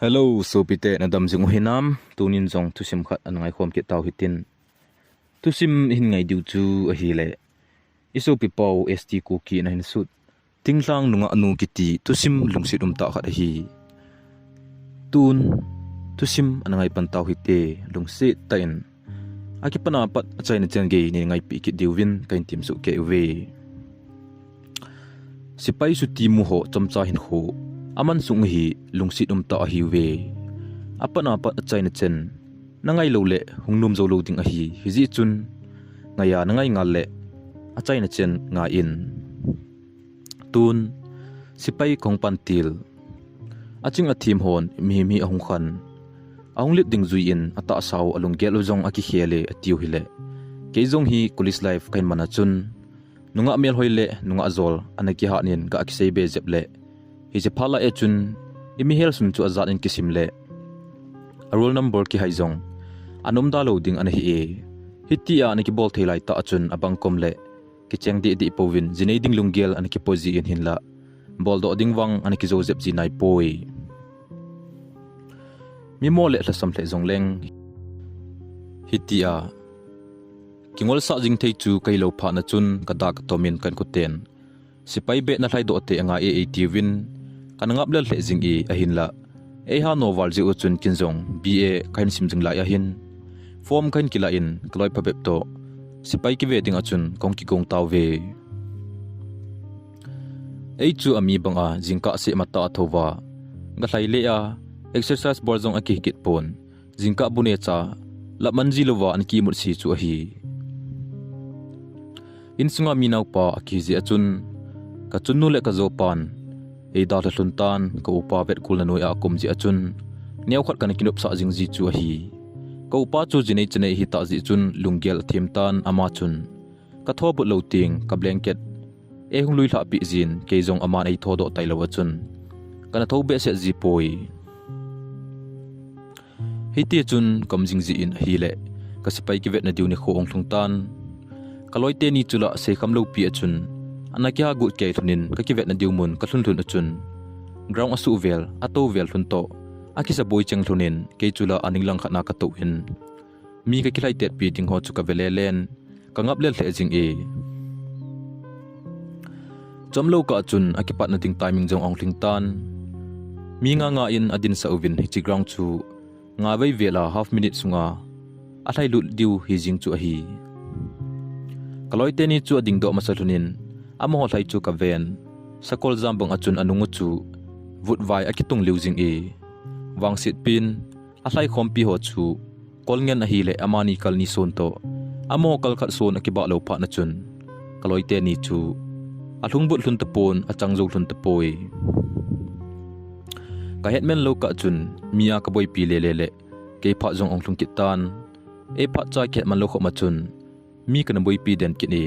Hello, so pite na damjing hinam tunin jong tusim khat anangai khom ki taw hitin tusim hin ngai diu chu a hi le iso pipo st ku ki na hin sut tinglang nunga anu kiti tusim lungsit ta khat hi tun tusim anangai pan taw hite lungsit ta in akipana pat chaina chen ge ni ngai pi ki diwin kain tim su ke we sipai su ti mu ho chomcha hin ho aman sung hi lungsit ta hi we apana pat chaina chen nangai lo le hungnum zo lo ding a hi hizi chun ngaya nangai ngal le a chaina chen nga in tun sipai kongpan til aching a thim hon mi ahung khan ahung lit ding zui in ata saw alung gelo jong aki khele atiu hile keizong hi police life kain mana chun nunga mel hoile nunga zol anaki ha nin ga aki seibe jeple hi je phala e chun imi hel sun chu azat in kisim le a roll number ki haizong anum da loading an hi e hitia anaki bol thelai ta achun abang kom le ki cheng di povin jinei ding lunggel anaki pozi in hinla bol do ding wang anaki joseph jinai poi mi mole la sam hle zong leng hitia kingol sa jing thei chu kai lo pha na chun kadak tomin kan ku ten sipai be na hlai do te anga e tivin kanangap le hle jing e a hinla e ha novel ji uchun kinjong ba kain simjing la ya hin form kain kila in kloi phabep to sipai ki wedding achun kong ki kong taw ve ei chu ami banga jingka se mata thowa ga hlai le a exercise borzong aki kit pon jingka bune cha la manji lowa an ki mur si chu hi in sunga minaw pa aki ji achun ka chunnu le ka zo pan ei da hlun tan ko upa vet kul na noi a kum ji achun neu khat kan kinup sa jing ji chu hi ko upa chu jinei chenei hi ta ji chun lunggel thim tan ama chun ka thobu lo ting ka blanket e hung lui hla pi jin keizong ama nei thodo tai lo chun kana thobe se ji poi hiti chun komjing ji in hi le ka sipai ki vet na diu ni kho ong thung tan kaloi te ni chula se kham lo pi achun anakya gut ke thunin ka ki vet na diu mun ka thun thun achun ground asu vel ato vel thun to aki sa boy cheng thunin ke chula aning lang khana ka to hin mi ka kilai tet pi ding ho chu ka vele len ka ngap le hle jing e chomlo ka chun aki pat na ding timing jong ong thing tan mi nga in adin sa uvin hi chi ground chu nga vai vela half minute sunga a thlai lut diu hi jing chu hi kaloi te ni chu ading do masalunin amo thlai chu ka ven sakol jambang achun anungu chu vut vai akitung liujing e wangsit pin a thlai khompi ho chu kolngen a hi le amani kalni son to amo kal khat son akiba lo pha na chun kaloi te ni chu athung but hlun tapon achangjo hlun tapoi ka hetmen lo ka chun mia ka boi pi le ke pha jong ong thung kitan e pha cha khet man lo kho ma chun mi kan boi pi den kini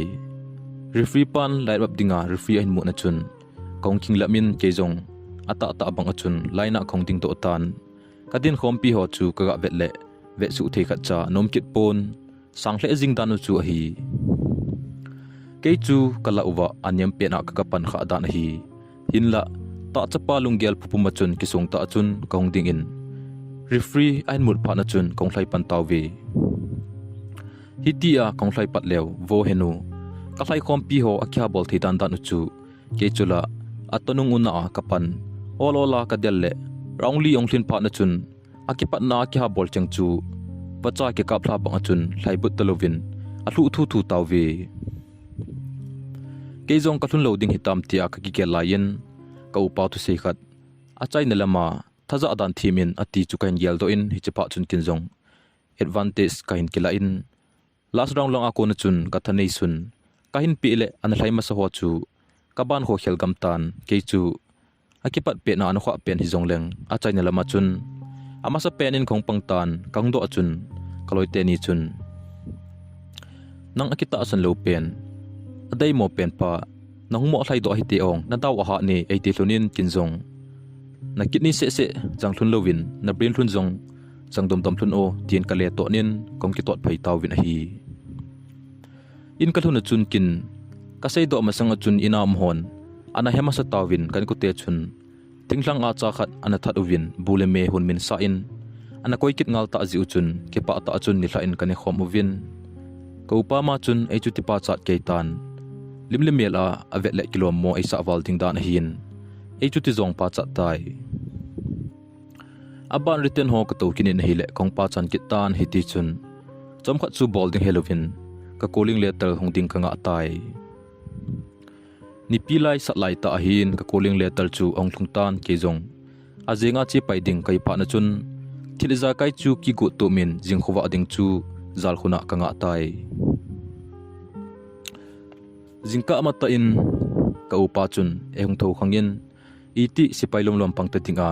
referee pan light up dinga referee in mu na chun kong king lamin ke jong ata bang achun line a khong ding to tan kadin khompi ho chu ka ga vet le ve su the khat cha nom kit pon sang hle jing danu chu hi ke chu kala uwa anyam pe na ka pan kha da na hi hinla ta chapa lunggel pupuma chun kisung ta chun kong ding in referee ain mut pha na chun kong hlai pan taw ve hitia kong hlai pat lew vo henu ka hlai khompi ho akya bol thi dan dan chu ke chula atonung una kapan olola ka delle raungli onglin pha na chun akipat na akya bol chang chu pacha ke kap thla bang chun hlai but talovin athu thu taw ve ke jong ka thun loading hitam tia ka ki ke lain ka upa tu sei khat achai na lama thaja adan thimin ati chu kain gel do in hi chepa chun kin jong advantage kain kila in last round long akon chun ka thanei sun kahin pi le an hlai ma sa ho chu kaban ho khel gam tan ke chu akipat pe na an khwa pen hi jong leng achai na lama chun ama sa pen in khong pang tan kang do chun kaloi te ni chun nang akita asan lo pen adai mo pen pa nang mo hlai do hi te ong na daw ha ni 80 lunin kinjong na kitni se jang thun lovin na brain thun jong jang dom thun o tien kale to nin kong ki tot phai taw win hi in ka thun chun kin ka sei do masang chun inam hon ana hema sa tawin kan ku te chun tinglang a chakhat anathat uvin buleme hun min sa in anakoi kit ngal ta zi uchun ke pa ta achun ni thlain kani khom uvin ko pa ma chun ei chu ti pa chat ke tan limlimel a avet le kilom mo ei sa wal ding dan hin ei chu ti zong pa chat tai aban written ho ka to kinin hi le kong pa chan kit tan hi ti chun chom khat chu bol ding helovin ka calling letter hong ding ka nga tai ni pilai sat lai ta hin ka calling letter chu ong thung tan ke zong ajenga chi pai ding kai pa na chun thiliza kai chu ki go to min jing khowa ding chu zal khuna ka nga tai jingka mata in ka upa chun e hong tho khangin iti sipai lom pang ta tinga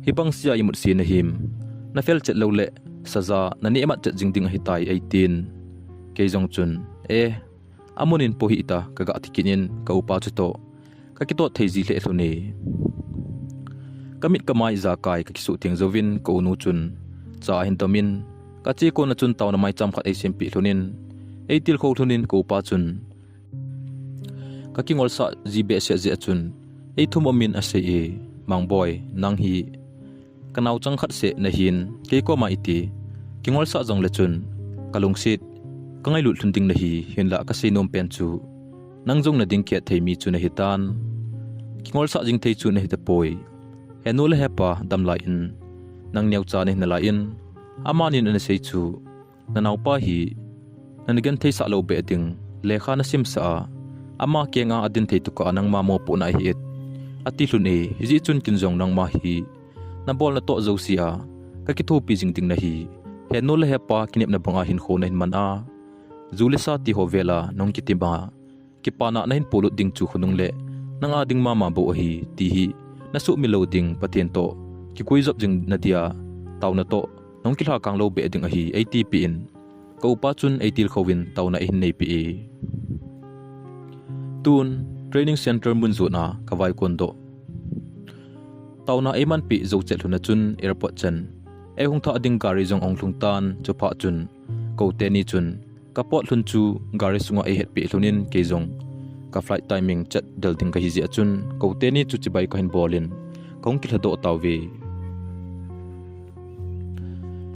hibang sia imut si na him na fel chet lo le saza na ni emat chet jingding hitai 18 ke zong chun amunin po hi ita kaga tikinin ka upa chuto ka kito theiji hle thuni kamit kamai za kai ka kisu ting zovin ko nu chun cha hin tamin ka chi ko na chun taw na mai cham khat ai sempi thunin eitil kho thunin ko upa chun ka kingol sa jibe se je chun ei thum amin ase mang boy nang hi kanau chang khat se na hin ke ko ma iti kingol sa jong le chun kalungsit kangai lut thunding na hi hinla ka sinom pen chu nangjong na ding kya theimi chu na hitan kingol sa jing thei chu na hita poi henul hepa damla in nang nyau cha ne na la in amanin an sei chu nanau pa hi nanigan thei sa lo be ding lekha na sim sa ama kenga adin thei tu ka nang ma mo pu na hi et ati hlun e hi chun kinjong nang ma hi na bol na to zo sia ka ki thu pi jing ding na hi henul hepa kinep na banga hin kho na hin man a zulisa ti hovela nong kitiba kipana na hin pulut ding chu khunung le nanga ding mama bo hi ti hi nasu milo ding pathen to ki koi job jing nadia tawna to nong kilha kang lo be ding a hi atp in ko pa chun atil khowin tawna in nei pi tun training center mun zo na kawai kondo tawna eman pi zo chel huna chun airport chen e hung tha ding gari jong ong lung tan chopa chun ko te ni chun kapot lun chu gari sunga e het pi lunin ke zong ka flight timing chat dal ding ka hi zia chun ko te ni chu chi bai ka hin bolin kong ki thado tawwe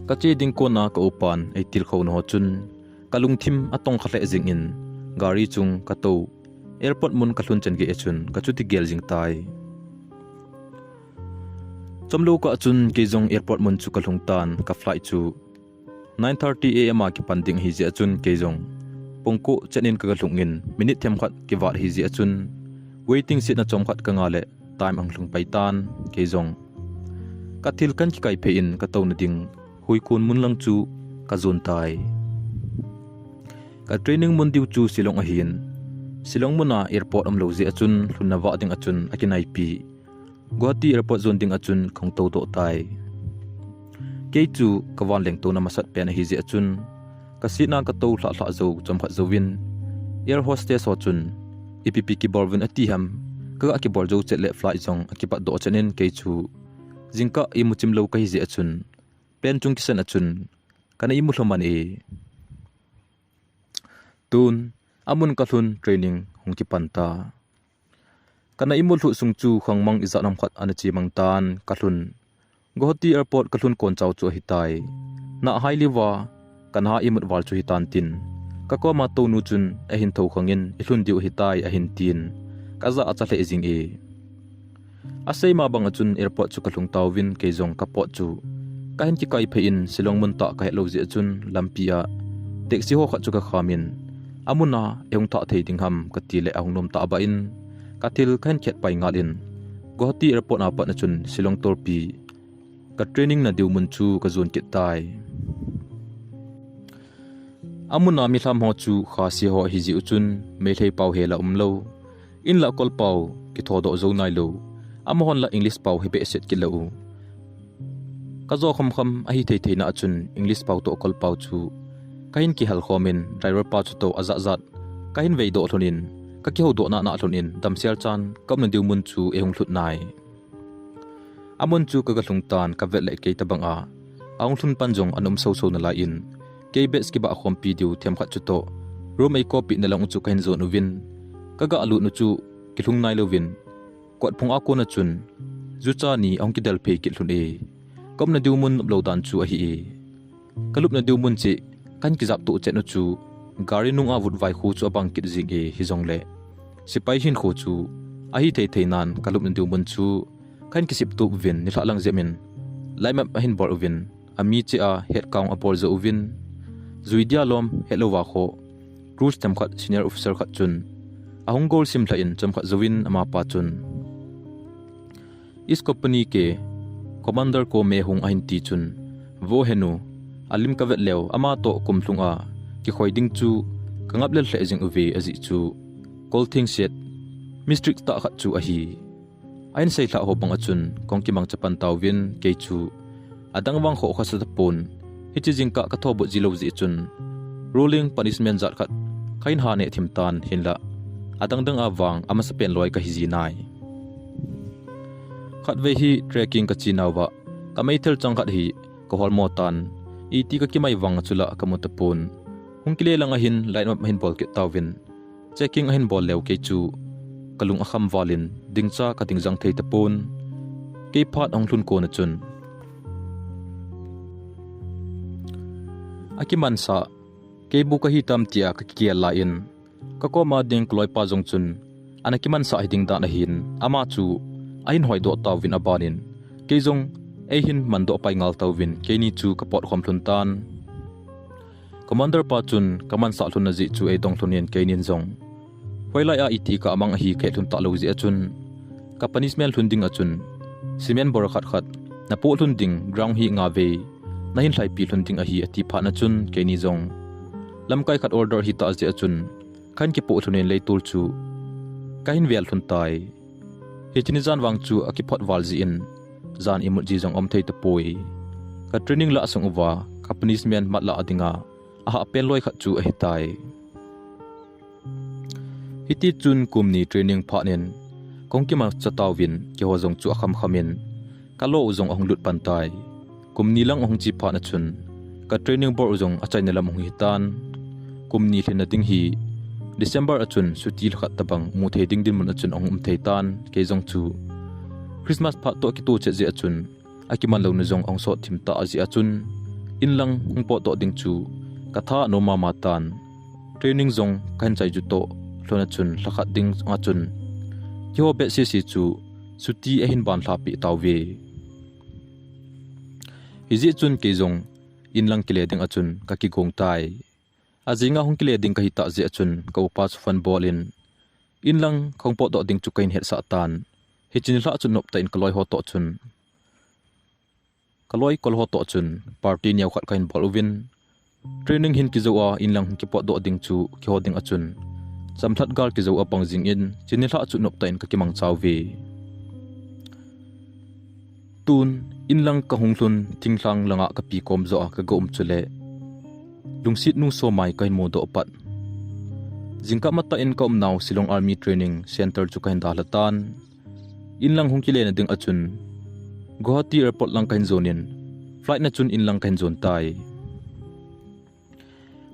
ka che ding ko na ka upan ai til kho no chun kalung thim atong khle jing in gari chung ka to airport mun ka hlun chen ge chun ka chu ti gel jing tai chomlo ka chun ke zong airport mun chu ka lung tan ka flight chu 9:30 am ki panding hi zia chun ke zong pongko chenin ka lungin minute them khat ki war hi zia chun waiting seat na chom khat ka ngale time ang lung paitan ke zong ka thil kan ki kai phe in ka to na ding hui kun mun lang chu ka zon tai ka training mun diu chu silong a hin silong muna airport am lo zia chun hlunna wa ding a chun akinai pi Guwahati airport zone ding a chun khong to to tai ke chu kawan leng to na masat pen hi zia chun kasina ka to hla zo chom kha zowin air hostess ho chun ipp ki borwin ati ham ka ki bor zo chet le flight zong akipa do chanin ke chu jingka imuchim lo ka hi zia chun pen chung kisan a chun kana imu hloman e tun amun ka thun training hong ki panta kana imul hu sung chu khangmang iza nam khat anachi mangtan ka thun Guwahati airport kalun kon chaw chu hitai na highly wa kanha imut wal chu hitan tin kako ma to nu chun a hin tho khangin ilun diu hitai a hin tin kaza acha le jing e asei ma bang chun airport chu kalung tawin ke zong kapot chu ka hin ki kai phe in silong mun ta ka helo je chun lampia taxi ho kha chu ka khamin amuna eung ta thei ding ham ka ti le ahung nom ta ba in ka thil khan khet pai ngalin Guwahati airport na pa na chun silong torpi ka training na diu mun chu ka zon kit tai amuna mi thlam ho chu kha si ho hi ji uchun me thei pau hela umlo in la kol pau ki thodo zo nai lo amhon la english pau he be set ki lo ka zo kham kham a hi thei thei na chun english pau to kol pau chu kain ki hal khomin driver pa chu to aza zat kain vei do thonin ka ki ho do na thonin damsel chan kam na diu mun chu e hung thlut nai amun chu ka galung tan ka vet le ke tabang a aung thun panjong anum so so na la in ke bes ki ba khom pi diu them khat chu to room ei copy na lang chu kain zon win ka ga alu nu chu ki lung nai lo win kwat phung a ko na chun zucha ni ong ki dal pe ki hlun e kom na diumun lo dan chu a hi e kalup na diumun chi kan ki zap tu che no chu gari nung avut vai khu chu abang kit jing e hi jong le sipai hin khu chu a hi thei nan kalup na diumun chu kan ki sip tu vin ni thlang zemin lai map hin bor uvin ami chi a het kaung apol zo uvin zuidia lom helowa kho cruise tam khat senior officer khat chun ahong gol sim thla in cham khat zowin ama pa chun is company ke commander ko me hung ahin ti chun vo henu alim ka vet lew ama to kumtlunga ki khoiding chu kangap lel hle jing uve azi chu kolthing set mistrict ta khat chu a hi ain sei thla ho bang achun kongki mang chapan tawin ke chu adang wang kho khasa pon hichi jingka ka thobo jilo ji chun ruling punishment zat khat kain ha ne thimtan hinla adang dang awang ama sapen loi ka hiji nai khat ve hi trekking ka chinawa ka maithel chang khat hi ko holmo tan iti ka kimai wang chula kamutapun hungkile lang a hin line up hin bol ke tawin checking a hin bol lew ke chu kalung akham walin dingcha ka dingjang thei tapun ke phat ong hlun ko na chun akiman sa ke buka hi tam tia ka kia la in ka ko ma ding kloi pa jong chun anakiman sa hiding da na hin ama chu ain hoi do tawin abanin ke jong e hin mando pai ngal tawin ke ni chu ka pot khom thun tan commander pa chun kaman sa thun na ji chu e dong thunin ke nin jong hoilai a iti ka amang hi khe thun ta lo ji achun ka punishment thun ding achun cement bor khat khat na po thun ding ground hi nga ve na hin hlai pi thun ding a hi ati pha na chun ke ni jong lamkai khat order hi ta ji achun khan ki po thunin leitul chu kain vel thun tai hi chini jan wang chu aki phot wal ji in zan imut ji jong om thei ta poi ka training la song wa ka punishment mat la adinga a ha pen loi khat chu a hitai hiti chun kumni training phanen kongki ma chatawin ke ho jong chu akham khamin kalo uzong ong lut pantai kumni lang ong chi pha na chun ka training bor uzong achaina lam ong hitan kumni thena ding hi December achun sutil khat tabang mu thei ding din mun achun ong thei tan ke jong chu Christmas pha to ki tu che je achun akiman lo na jong ong so thim ta aji achun inlang ong po to ding chu katha no ma ma tan training zong kan chai ju to hlona chun lakhat ding achun yo be si chu suti a hin ban thla pi tawwe hizi chun ke jong inlang kile ding achun ka ki gong tai azinga hong kile ding ka hita je achun ka upa fan bolin inlang khongpo do ding chu kain het sa tan hichin hla chun nop ta in kaloi ho to chun kaloi kol ho to chun party niaw khat kain bolwin training hin ki zowa inlang ki po do ding chu ki ho ding achun chamthat gal ki zo apang jing in chin hla chu nop ta in ka kimang chawve tun inlang ka hunglun thingthlang langa ka pi kom zo ka gom chule lungsit nu so mai kain mo do pat jingka mata in kom naw silong army training center chu kain dalatan inlang hungkile na ding achun Guwahati airport lang kain zonin flight na chun inlang kain zon tai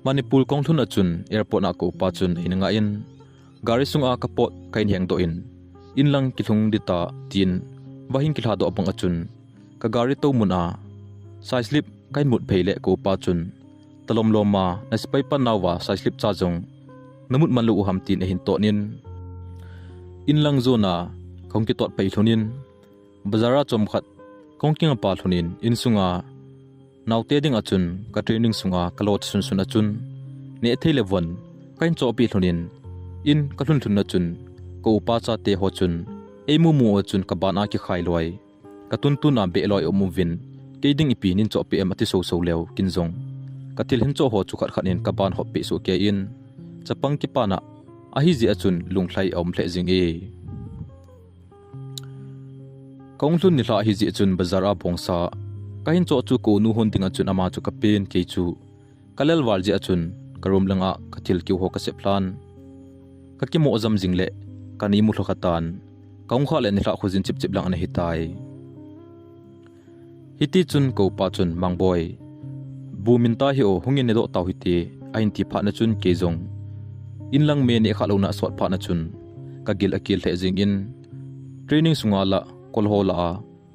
Manipur kongthun achun airport na ko pa chun inanga in gari sunga kapot kain heng do in inlang kithung dita tin wahin kilha do apang achun ka gari to mun a sai slip kain mut pheile ko pa chun talom loma na spy pa nawa sai slip cha jong namut manlu ham tin e hin to nin inlang zona kongki tot pai thunin bazara chom khat kongking pa thunin insunga naute ding achun ka training sunga kalot sun sun achun ne thele won kain cho pi thunin in ka thun thun achun ko pa cha te ho chun emu mu achun ka bana ki khai loi ka tun tu na be loi omuvin ke ding ipi nin cho pi amati so so lew kinjong ka til hin cho ho chu khat khanin ka ban ho pi so ke in chapang ki pana a hi ji achun lunglai om hle jing e kongthun ni hla hi ji chun bazara bongsa kahin cho chu ko nu hon dinga chun ama chu kapen ke chu kalel wal ji achun karom langa kathil ki ho ka se plan ka ki mo zam jingle kani mu thokatan kaung kha le ni hla khojin chip chip lang an hitai hiti chun ko pa chun mangboy buminta hi o hungin ne do taw hiti ain ti pha na chun ke jong inlang me ne kha lo na swat pha na chun ka gil akil the jing in training sunga la kolhola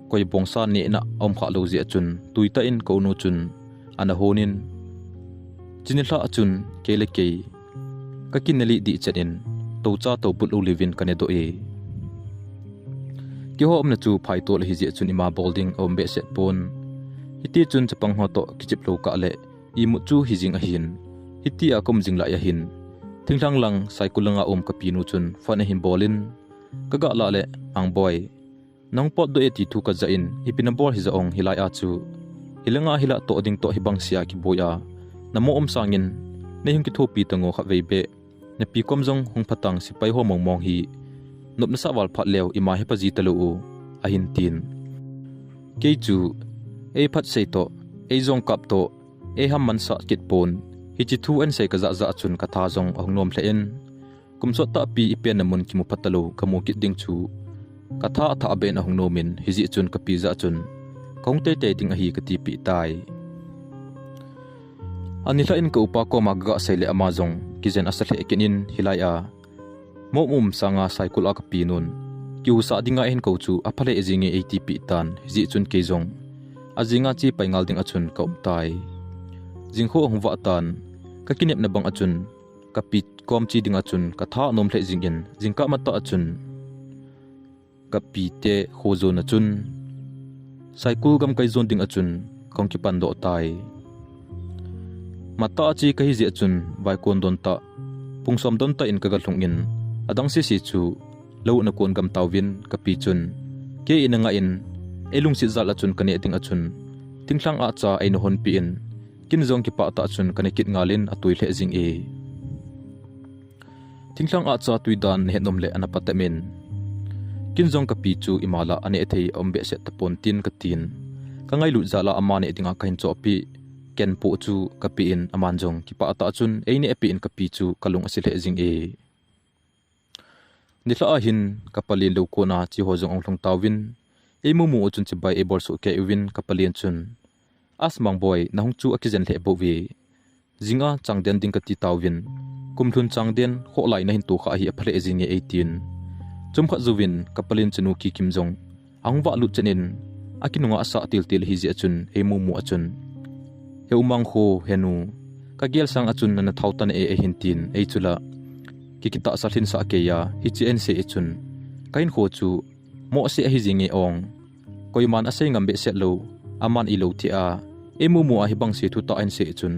koi bongsa ne na om kha lo zia chun tuita in ko nu chun ana honin chinila achun kele ke kakinali di chanin to cha to put livin kane do e ki hom na chu phai to hi je chun ima bolding ombe set pon hiti chun chapang ho to kichip lo ka le i mu chu hi jing a hin hiti a kom jing la ya hin thinglang lang saikulanga ka pinu chun fan hin bolin kaga la le ang boy nang pot do eti thu ka za in ipinabor hi za ong hilai a chu hilanga hila to ding to hibang sia ki boya namo sangin ne hing ki thopi tango kha veibe ne pi kom jong hung phatang sipai ho mong hi nop na sawal phat lew ima he paji talu a hin tin ke chu e phat sei to e jong kap to e ham man sa kit pon hi chi thu an sei ka za za chun ka tha jong ong nom hle en kum so ta pi ipen namun ki mu phatalu kamu kit ding chu katha tha ben a hung nomin hi ji chun ka pi za chun kong te te ting a hi ka ti pi tai anila in ka upa ko magga sele amazong kizen asale ekinin hilai a momum sanga cycle a ka pi nun ki usa dinga en ko chu aphale ejinge atp tan ji chun ke jong azinga chi paingal ding achun ka umtai jingkho hungwa tan ka kinep na bang achun ka pi kom chi ding achun ka tha nom hle jingin jingka mata achun ka pi te khozo na chun cycle gam kai zon ding achun kong ki pan do tai mata chi ka hi je chun vai kon don ta pungsom don ta in ka ga thungin adang si chu lo na kon gam tawin ka pi chun ke inanga in elung si zal achun kane ting achun tingthlang a cha ai no hon pi in kin zong ki pa ta achun kane kit ngalin atui hle jing e tingthlang a cha tui dan he nom le anapatamin kin zong ka pi chu imala ane thei ombe se tapon tin ka tin ka ngai lu zala amane dinga kain cho pi ken po chu ka pi in aman jong ki pa ta chun eini epi in ka pi chu kalung asil he jing e nitla a hin kapalin lo ko na chi ho jong onglong tawin e mu mu chun chi bai e bor so ke win kapalin chun asmang boy na hung chu akizen le bo we jinga changden ding ka ti tawin kumthun changden kho lai na hin tu kha hi aphale jing e 18 chumkha zuwin kapalin chunu ki kim jong angwa lu chenin akinunga asa til til hi ji achun e mu mu achun he umang kho henu ka gel sang achun na thautan e hintin e chula kikita salhin sa ke ya hi chi en se chun kain kho chu mo se hi jinge ong koiman ase ngambe se lo aman i lo ti a emu mu a hi bang se thu ta en se chun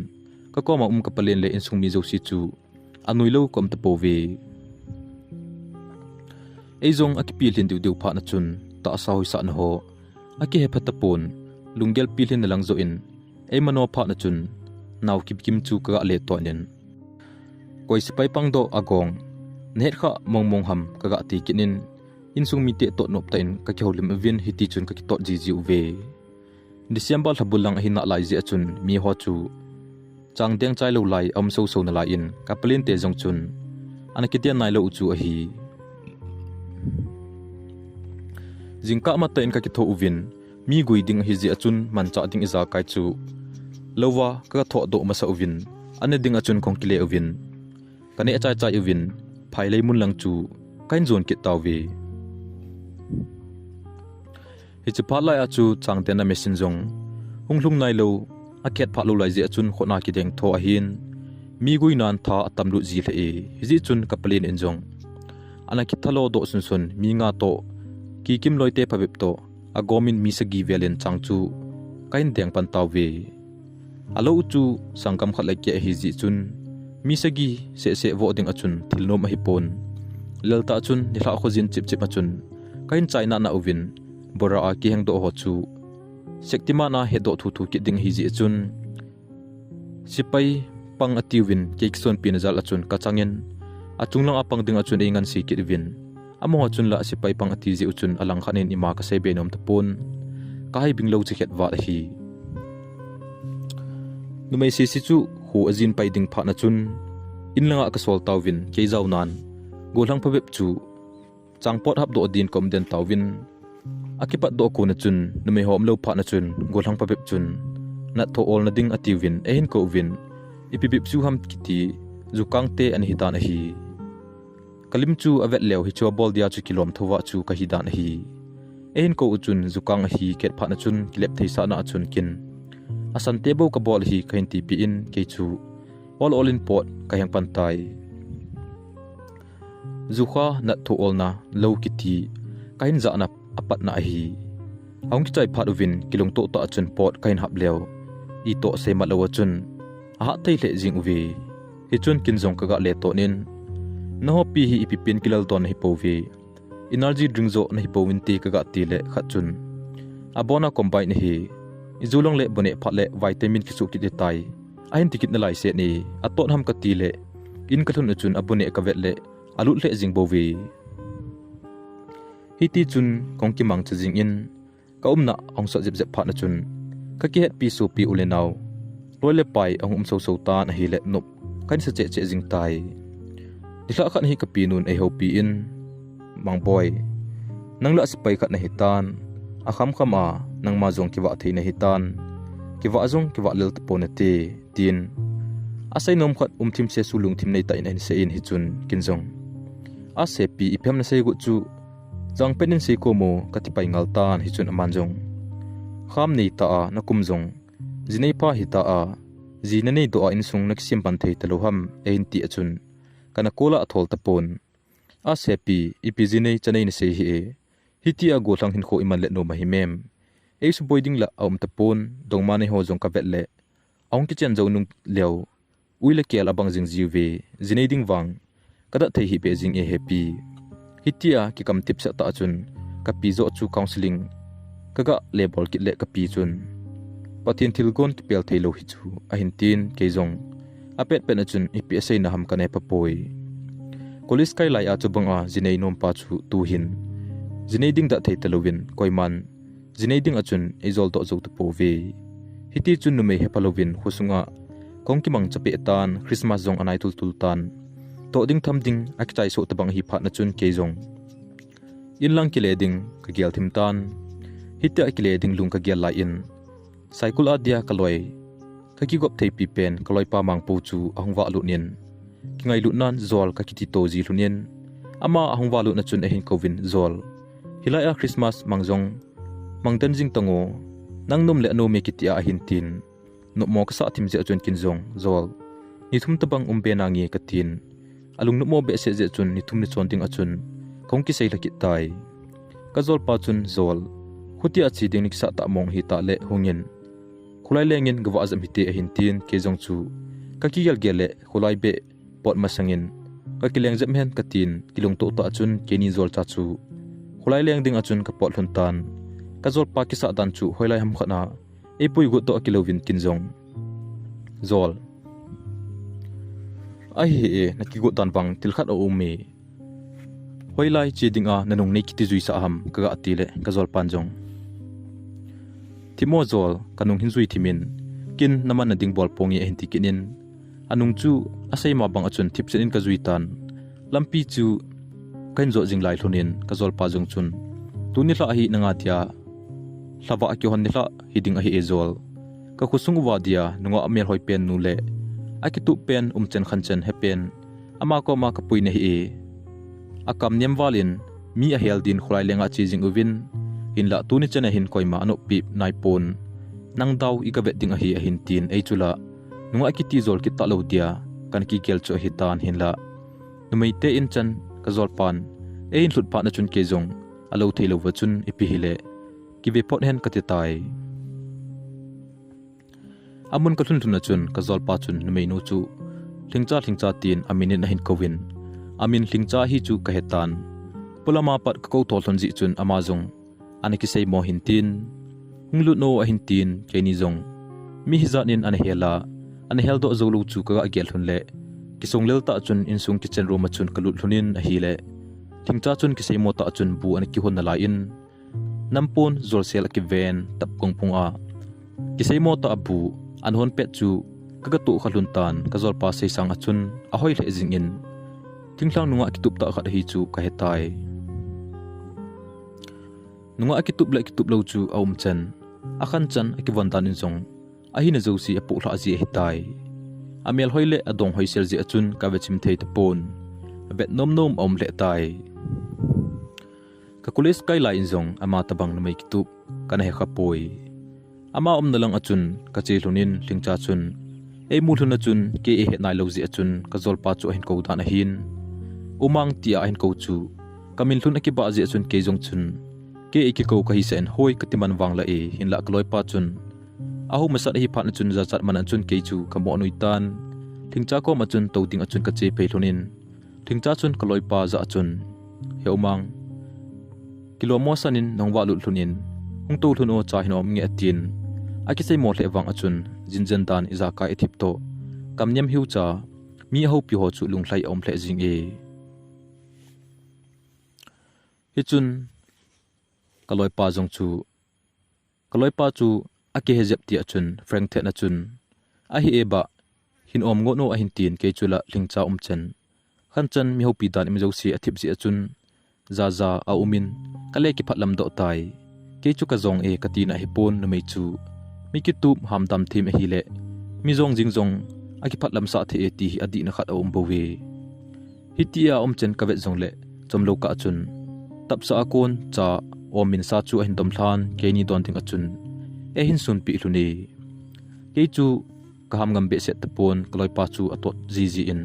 ka ko ma kapalen le in sungmi zo si chu anui lo kom ta po ve eizong akipil hin diu pha na chun ta sa hoi sa na ho aki he phatapon lungel pilhin na lang zo in e mano pha na chun naw kip kim chu ka le to nen koi sipai pang do agong net kha mong ham ka ga ti kinin insung mi te to nop ta in ka ki holim vin hiti chun ka ki to ji ji uve December thabulang hina lai ji achun mi ho chu changdeng chai lo lai am so na lai in kapalin te jong chun anakitian nai lo uchu a hi jingka ma ta in ka ki tho uvin mi gui ding hi ji achun man cha ding iza kai chu lowa ka tho do ma sa uvin ane ding achun kong kile uvin kane chai chai uvin phai lei mun lang chu kain zon ki tawi hi chi pha lai achu changten na machine jong hunglung nai lo akhet pha lo lai ji achun khona ki deng tho a hin mi gui nan tha atam lu ji le e hi ji chun kapalin en jong ana ki thalo do sun sun mi nga to ki kim loite phabip to agomin mi sagi velen changchu kain deng pan tawi alo chu sangkam khat lai ke hi ji chun mi sagi se vo ding achun thilnom hi pon lelta chun nila khojin chip chip achun kain china na uvin bora a ki heng do ho chu sektima na he do thu thu ki ding hi ji chun sipai pang atiwin keikson pinazal achun ka changin achunglang apang ding achun ingan si ki win amo achun la sipai pang ati ji uchun alang khanin ima ka sebenom tapon kai binglo chi khet wa hi numai si chu hu azin pai ding pha na chun inlanga ka sol tawin ke zau nan golang phabep chu changpot hap do din kom den tawin akipat do ko na chun numai hom lo pha na chun golang phabep chun na tho ol na ding atiwin ehin ko win ipibip chu ham kiti zukang te an hitan hi kalim chu avet lew hi chu bol dia chu kilom thowa chu ka hidan hi ehin ko uchun zukang hi ket pha na chun kilep thei sa na achun kin asan tebo ka bol hi kain ti pi in ke chu all in pot ka yang pantai zukha na thu ol na lo kiti kain za na apat na hi aung ki chai phat uvin kilong to ta achun pot kain hap leo I to se mat lawa chun a ha thei le jing uvi hi chun kin zong ka ga le to nin na ho pi hi ipipin kilal ton hi povi energy drink zo na hi powin ti ka ga ti le khat chun abona combine hi izulong le bone phat le vitamin ki su ki de tai a hin tikit na lai se ni aton ham ka ti le in ka thun chun abone ka vet le alut le jing bovi hi ti chun kong ki mang cha jing in ka umna ong sa jep jep phat na chun ka ki het pi su pi ule naw loile pai ong so so ta na hi le nup kan sa che che jing tai dihla khat hi ka pi nun ai ho pi in mang boy nang la spai khat na hitan a kham khama nang ma jong ki wa thei na hitan ki wa jong ki wa lel te pon te tin asai nom khat thim se sulung thim nei ta in se in hi chun kin jong a se pi iphem na sei gu chu jang penin se ko mo ka ti pai ngal tan hi chun aman jong kham nei ta a na kum jong jinei pa hi ta a jina nei do a in sung nak sim pan thei talo ham ein ti achun kana kola athol ta pon a sepi ipijinei chanei ni se hi e hitia go thang hin kho iman le no mahi mem eis boiding la aum ta pon dongma ne ho jong ka vet le aung ki chen zo nung leo uile kel abang jing jiwe jinei ding wang kada thei hi be jing e happy hitia ki kam tip sa ta chun ka pi zo chu counseling kaga lebol ki le ka pi chun pathin thil gon ki pel theilo hi chu a hin tin ke jong apet pen chun ipi sei na ham ka ne pa poi Kolis kai lai a chubang a jinei nom pa chu tu hin jinei ding da thei talovin koiman jinei ding achun ezol to zo to po ve hiti chun nume hepalovin husunga kongki mang chape tan Christmas jong anai tul tul tan to ding tham ding akchai so tabang hi phat na chun ke jong inlang ki le ding ka gel thim tan hitta ki le ding lung ka gel lai in cycle adia kaloi ka ki gop thei pi pen kaloi pa mang pu chu ahungwa lu nin kingai lu nan zol ka kiti to ji lunin ama ahungwa lu na chun ehin kovin zol hilaya Christmas mangjong mangdan jing tango nangnom le no me kiti a hin tin no mo ka sa thim je chun kin zong zol ni thum tabang umbe na ngi ka tin alung no mo be se je chun ni thum ni chon ding achun kong ki sei la ki tai ka zol pa chun zol huti a chi ding nik sa ta mong hi ta le hungin khulai lengin gwa azam hite a hin tin ke jong chu ka ki gel gele khulai be pot masangin ka kileng jam hen ka tin kilong to ta chun keni zol cha chu khulai leng ding achun ka pot hlun tan ka zol pa ki sa dan chu hoilai ham khana e pui go to kilovin kin jong zol ai he e na ki go dan bang til khat o me hoilai chi ding a nanung nei kiti zui sa ham ka ati le ka zol pan jong timo zol kanung hin zui thimin kin naman na ding bol pongi e hinti kinin anung chu asai ma bang achun thip chen in ka zui tan lampi chu kain zo jing lai thunin ka zol pa jong chun tuni hla hi nanga tia hlawa ki hon ni hla hiding a hi e zol ka khusung wa dia nunga amel hoi pen nu le akitu pen chen khan chen he pen ama ko ma ka puine hi e akam nem walin mi a hel din khulai lenga chi jing uvin in la tuni chen a hin koima anu pip nai pon nang daw i ka vet ding a hi a hin tin ei chula nunga akiti zol ki ta lo dia kan ki kel cho hi tan hin la numei te in chan ka zol pan e in hlut pa na chun ke jong alo theilo wa chun ipi hile ki ve pot hen ka ti tai amun ka thun thun na chun ka zol pa chun numei no chu Lhingcha tin aminin na hin kovin amin Lhingcha hi chu ka hetan pulama pat ka ko thol thon ji chun amazong anaki sei mo hin tin hunglu no a hin tin ke ni jong mi hizanin an hela an heldo zolu chu ka gel hun le kisong lelta chun insung kitchen room chun kalut hunin a hi le Lhingcha chun kisei mo ta chun bu an ki hon na la in nampon zol sel ki ven tap kong pung a kisei mo ta bu an hon pet chu kaga tu khalun tan ka zol pa sei sang achun a hoi le jing in tinglang nunga kitup ta khat hi chu ka hetai nunga akitup lo chu aum chen akhan chan akiwan tan in song ahina zosi apu hla ji hitai amel hoile adong hoisel ji achun ka vechim thei ta pon vet nom om le tai kakulis kay lain zong ama tabang na may kitup kana he kapoy ama na lang achun kachilunin Lhingcha chun mulhun achun ke he nai lozi achun kazol pa chu hin ko dan hin umang tia hin ko chu kamin hlun akiba ji achun ke jong chun ke ki ko ka hi sen hoi katiman wangla hin la kloi pa chun ahu masat hi phan chun za chat man achun ke chu kamo nuitan Lhingcha ko machun toting achun ka che peilunin Lhingcha chun kaloi pa za achun he umang kilomo sanin nongwa lut hlunin hung to hluno cha hinom nge atin akisei mo hle wang achun jinjen dan izaka ethip to kamnyam hiu cha mi ho pi ho chu lunglai om hle jing hichun kaloi pa jong chu kaloi pa chu ake hejep ti achun frank the na chun a hi eba hin om ngo no a hin tin ke chula Lhingcha chen khan chan mi ho pi dan mi jo si athip ji achun za a umin kale ki phatlam do tai ke chu ka zong katina hi pon na mei chu mi ki tup ham dam thim hi le mi zong jing zong a ki phatlam sa the ti hi adi na khat om bo we hitia chen ka vet zong le chomlo ka chun tap sa akon cha omin sa chu hin dom thlan ke ni don ting achun hin sun pi hluni ke chu ka ham ngam be set tapon kloi pa chu atot ji in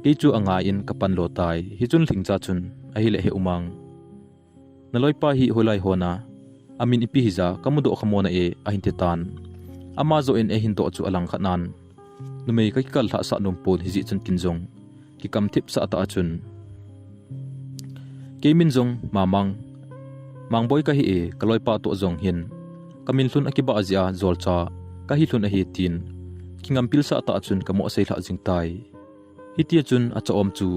ke chu anga in kapan lo tai hi chun Lhingcha chun a hi le he umang naloi pa hi holai hona amin ipi hiza kamudo khamona a hintetan ama zo in hin do chu alang khanan numei ka kal tha sa num pon hi ji chun kinjong ki kam thip sa ta chun ke min jong mamang mangboi ka hi kaloi pa to zong hin kamin hlun akiba azia zolcha ka hi hlun a hi tin kingam pil sa ta chun kamo sei thla jing tai hitia chun acha om chu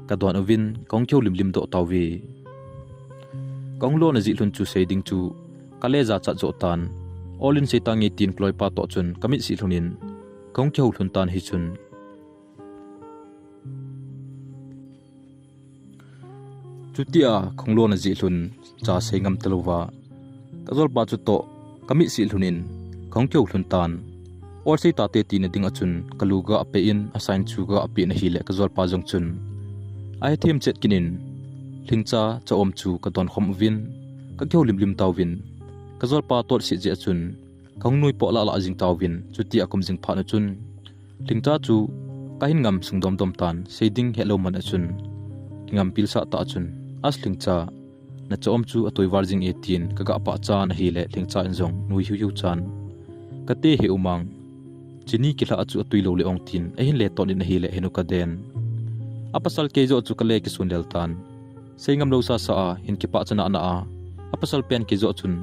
kadwan ovin kongkheu limlim do tawi konglo na ji hlun chu seiding chu kaleza cha zo tan olin setangi tin kloi pa to chun kamit si hlunin kongkheu hlun tan hi chun chutia khonglo na ji hlun cha seingam talowa kazol pa chu to kamit si hlunin kongkheu hlun tan or sei ta te ti na ding achun kaluga ape in assign chuga ape na hi le kazol pa jong chun ai them chet kinin Lhingcha cha om chu ka don khom vin ka kheu limlim tawin kazol pa tot si je chun kongnui po la jing tawin chuti akom jing pha na chun Lhingcha chu ka hin ngam sungdom dom tan seiding hello man achun kingam pil sa ta chun as Lhingcha na cha om chu atoi warjing 18 ka ga pa cha na hi le Lhingcha in jong nui hiu chan ka te he umang chini kila achu atui lo le ong tin hin le ton in hi le henu ka den apasal ke zo chu ka le ki sundel tan seingam lo sa hin ki pa chana na apasal pen ki zo chun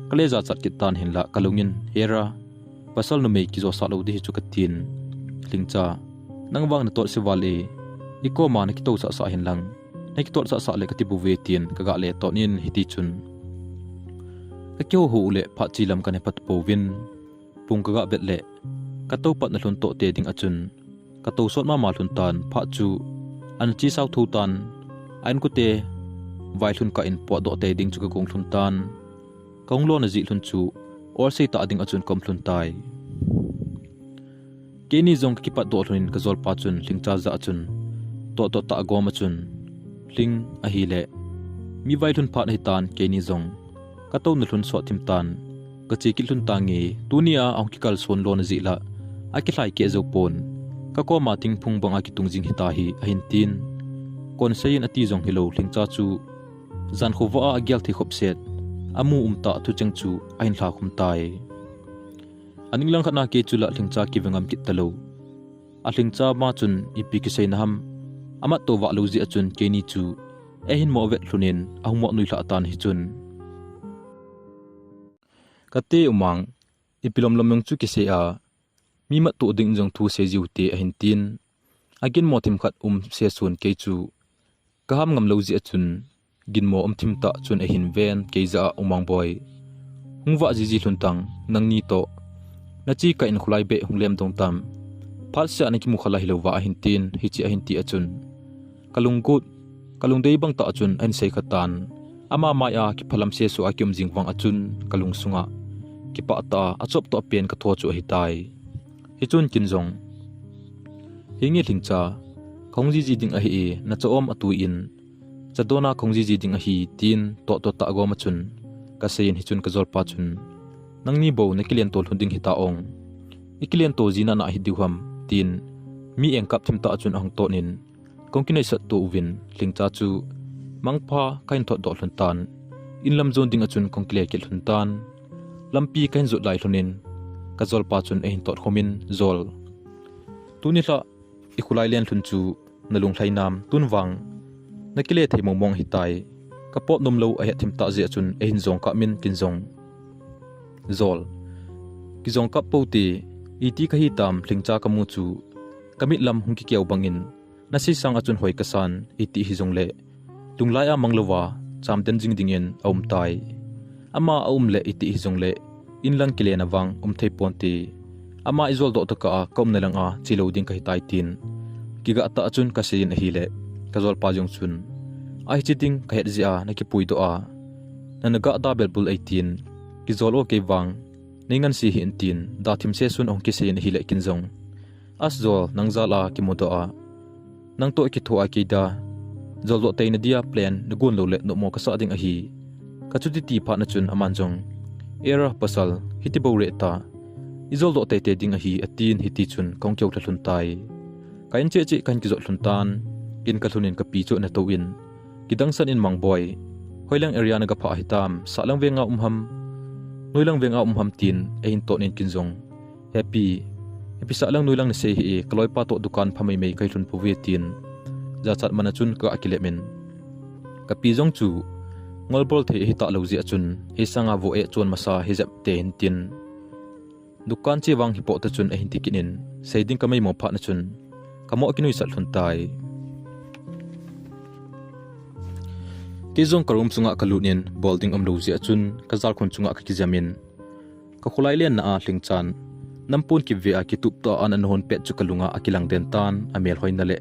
kaleza chat ki tan hin la kalungin hera pasal no me ki zo sa lo di chu ka tin Lhingcha nangwang na to SEIVAL iko ma na ki to sa hin lang na ki to sa le ka ti bu ve tin ka ga le to nin hiti chun ka kyo hu le pha chilam ka ne pat po win pung ka ga bet le ka to pat na hlun to te ding achun ka to sot ma hlun tan pha chu an chi sau thu tan ain ku te vai hlun ka in po do te ding chu ka kong hlun tan kong lo na ji hlun chu or sei ta ding achun kom hlun tai ke ni zong ki pat do hlunin ka zol pa chun Lhingcha za achun to ta gom achun Hling a hi le mi vai hlun pha nei tan ke ni zong ka to na hlun so tim tan ka chi ki hlun tangi tunia ang ki kal son lo na ji la a ki hlai ke zo pon ka ko ma ting phung bang a ki tung jing hita hi a hin tin kon sein ati zong hilo Lhingcha chu zan khowa a gyal thi khop set amu ta thu chang chu a hin thla khum tai aning lang khana ke chula Lhingcha ki wengam kit talo a Lhingcha ma chun ipi ki sein ham amat to wa lo ji achun ke ni chu hin mo vet hlunin a mo nui hla tan hi chun kate umang ipilom lomong chu ki se a mi ma to ding jong thu se jiu te a hin tin agin mo thim khat se sun ke chu kaham ngam lo ji achun gin mo thim ta chun a hin ven ke za umang boy hungwa ji hlun tang nang ni to na chi ka in khulai be hunglem dong tam phal sia na ki mu khala hilowa a hin tin hi chi a hin ti achun kalungdei bang ta achun an sei khatan ama maya ki phalam se su akyum jingwang achun kalung sunga ki pa ta achop to pen ka tho chu hi tai hi chun kinjong hingi Lhingcha khongji ji ding a hi na cha om atu in zadona khongji ding a hi tin to ta go ma chun ka sein hi chun ka zol pa chun nangni bo nakilian tol hunding hi ta ong ikilian to zina na hi diwham tin mi engkap thim ta chun ang to nin kongkinai sat to win Lhingcha chu mangpha kain thot do hlun tan inlam zon ding achun kongkle kel hlun tan lampi kain zot lai hlunin ka zol pa chun ein tot khomin zol tuni hla ikhulai len hlun chu nalung thlainam tunwang nakile thei mong hitai kapot nom lo a he thim ta je achun ein zong ka min kin zong zol ki zong kap pote iti ka hi tam Lhingcha kamu chu kamit lam hung ki kiaw bangin nasi sang achun hoi kasan iti hi zong le tunglaya manglowa chamten jing dingin aum tai ama aum le iti hi zong le inlang kile na wang thei ponti ama izol do to ka kom na lang a chilo ding ka hitai tin kiga ta achun ka sein hi le kazol pa jong chun ai chiting ka het zia na ki pui do a nanaga da belbul 18 ki zol o ke wang ningan si hi tin da thim se sun ong ki sein hi le kin zong as zol nang zala ki modo a nang to ki thua ki da zol do teina dia plan na gun lo le no mo ka sa ding a hi ka chuti ti pha na chun aman jong era pasal hiti bo re ta izol do te ding a hi atin hiti chun kong keu thla hlun tai kain che kan ki zol hlun tan in ka thunin ka pi chu na to in kidang san in mang boy hoilang area na ga pha hitam salang wenga noilang wenga tin ein to nin kin zong happy salang noilang ni se hi kloi pa to dukan phamai mei kai hlun puwe tin za chat mana chun ka akile men ka pi zong chu ngolbol the hi ta lo ji achun hi sanga vo e chon masa hi zap te hin tin dukan che wang hi po ta chun a hin tikinin seiding kamai mo pha na chun kamo kinui sal hlun tai ke zong karum chunga kalunin bolding amlo ji achun kazal khon chunga ka kijamin ka khulai len na a Lhingchan nampun ki ve a ki tup ta an hon pet chu kalunga akilang den tan amel hoina le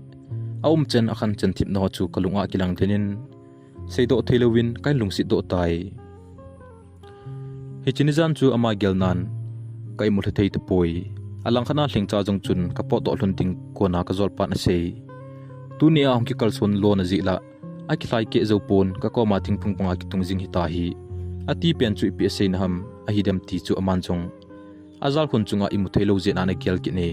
aum chen akhan chen thip no chu kalunga akilang denin seido thailowin kain lungsit do tai he chinizan chu ama gelnan kai mu thei te poi alang khana Lhingcha jong chun kapot do hlun ting kona ka zol pa na sei tunia hong ki kalson lo na ji la aki lai ke zo pon ka ko ma thing phung panga ki tung jing hi ta hi ati pen chu pi sei na ham a hi dem ti chu aman chong azal khun chunga imu thailo je na na gel ki ne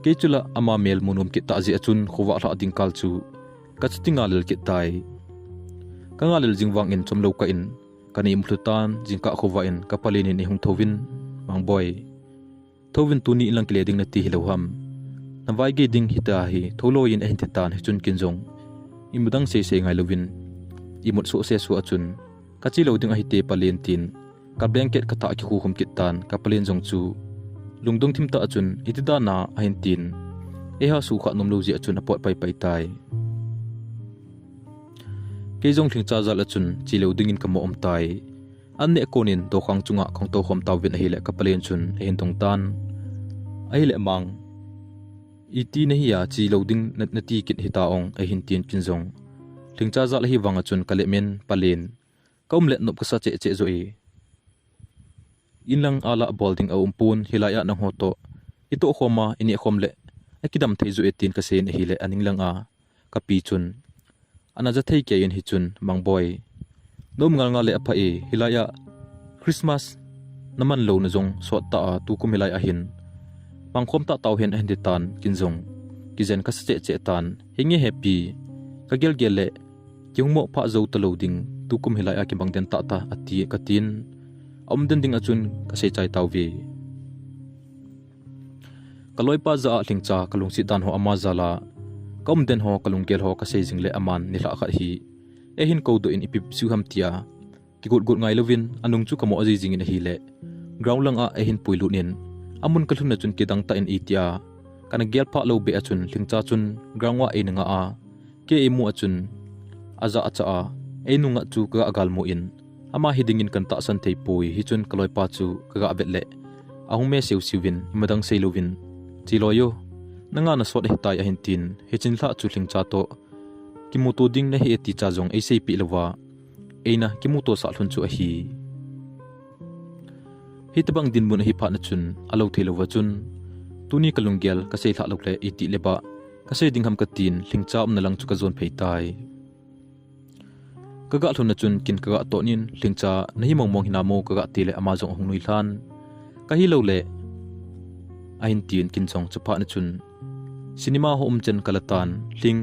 ke chula ama mel munum ki ta ji achun khuwa hla ding kal chu ka chutinga lel ki tai ka nga lel jingwang in chomlo ka in kani mthlutan jingka khuwa in ka palin in hung thovin mang boy thovin tuni ilang kle ding na ti hiloham nawai ge ding hita hi tholo in ehin tan hi chun kinjong imudang se ngai lovin imut so se su achun kachi lo ding a hi te palen tin ka blanket ka ta ki khum kit tan ka palen jong chu lungdong thim ta achun itida na a hin tin e ha su kha nom lo ji achun apoi pai tai ke jong Lhingcha zal achun chilo ding in ka mo om tai an ne konin do khang chunga khong to khom taw win hi le ka palen chun ehin tong tan ai le mang iti na hiya chi loading na ti kit hita ong a hin tin kin zong Lhingcha zal hi wanga chun kale men palen kaumlet nop ka sa che zo e inlang ala bolding a umpun hilaya nang hoto ito khoma ini khomle akidam thei zo etin ka sen hi le aninglang a ka pi chun ana ja thei ke yin hi chun mang boy nom ngal ngal le apha e hilaya Christmas naman lo na zong so ta tu kum hilai a hin pangkhom ta taw hen hen tan kinjong kizen ka che tan hingi happy ka gel le kyungmo pha zo ta loading tukum hilai a ki bangden ta ati katin omden ding achun ka se chai taw vi kaloi pa za Lhingcha kalungsi dan ho ama zala komden ho kalungkel ho ka se jingle aman nila kha hi ehin ko do in ipip su ham tia ki gut ngai lovin anung chu kamo aji jing in hi le ground lang a ehin puilu nin amun kalhun na chun kidang ta in itia kana gel pha lo be achun Lhingcha chun grangwa e nga a ke emu achun aza acha a enunga chu ka agal mo in ama hiding in kan ta san thei pui hi chun kaloi pa chu ka bet le ahung me sew siwin imadang seilovin chiloyo nanga na sot hitai a hintin he chin thla chu Lhingcha to kimuto ding na he ti cha jong ei sei pi lawa eina kimuto sa hlun chu a hi hitabang din mun hi pha na chun alo thelo wa chun tuni kalunggel ka sei thla lokle iti leba Kasi ding ham katin Lhingcha na lang chu ka zon phei tai kaga thun na chun kin kaga to nin Lhingcha na hi mong hinamo kaga tile amazong hung nui hlan ka hi lo le ahin tin kin chong chapa na chun cinema ho chen kalatan ling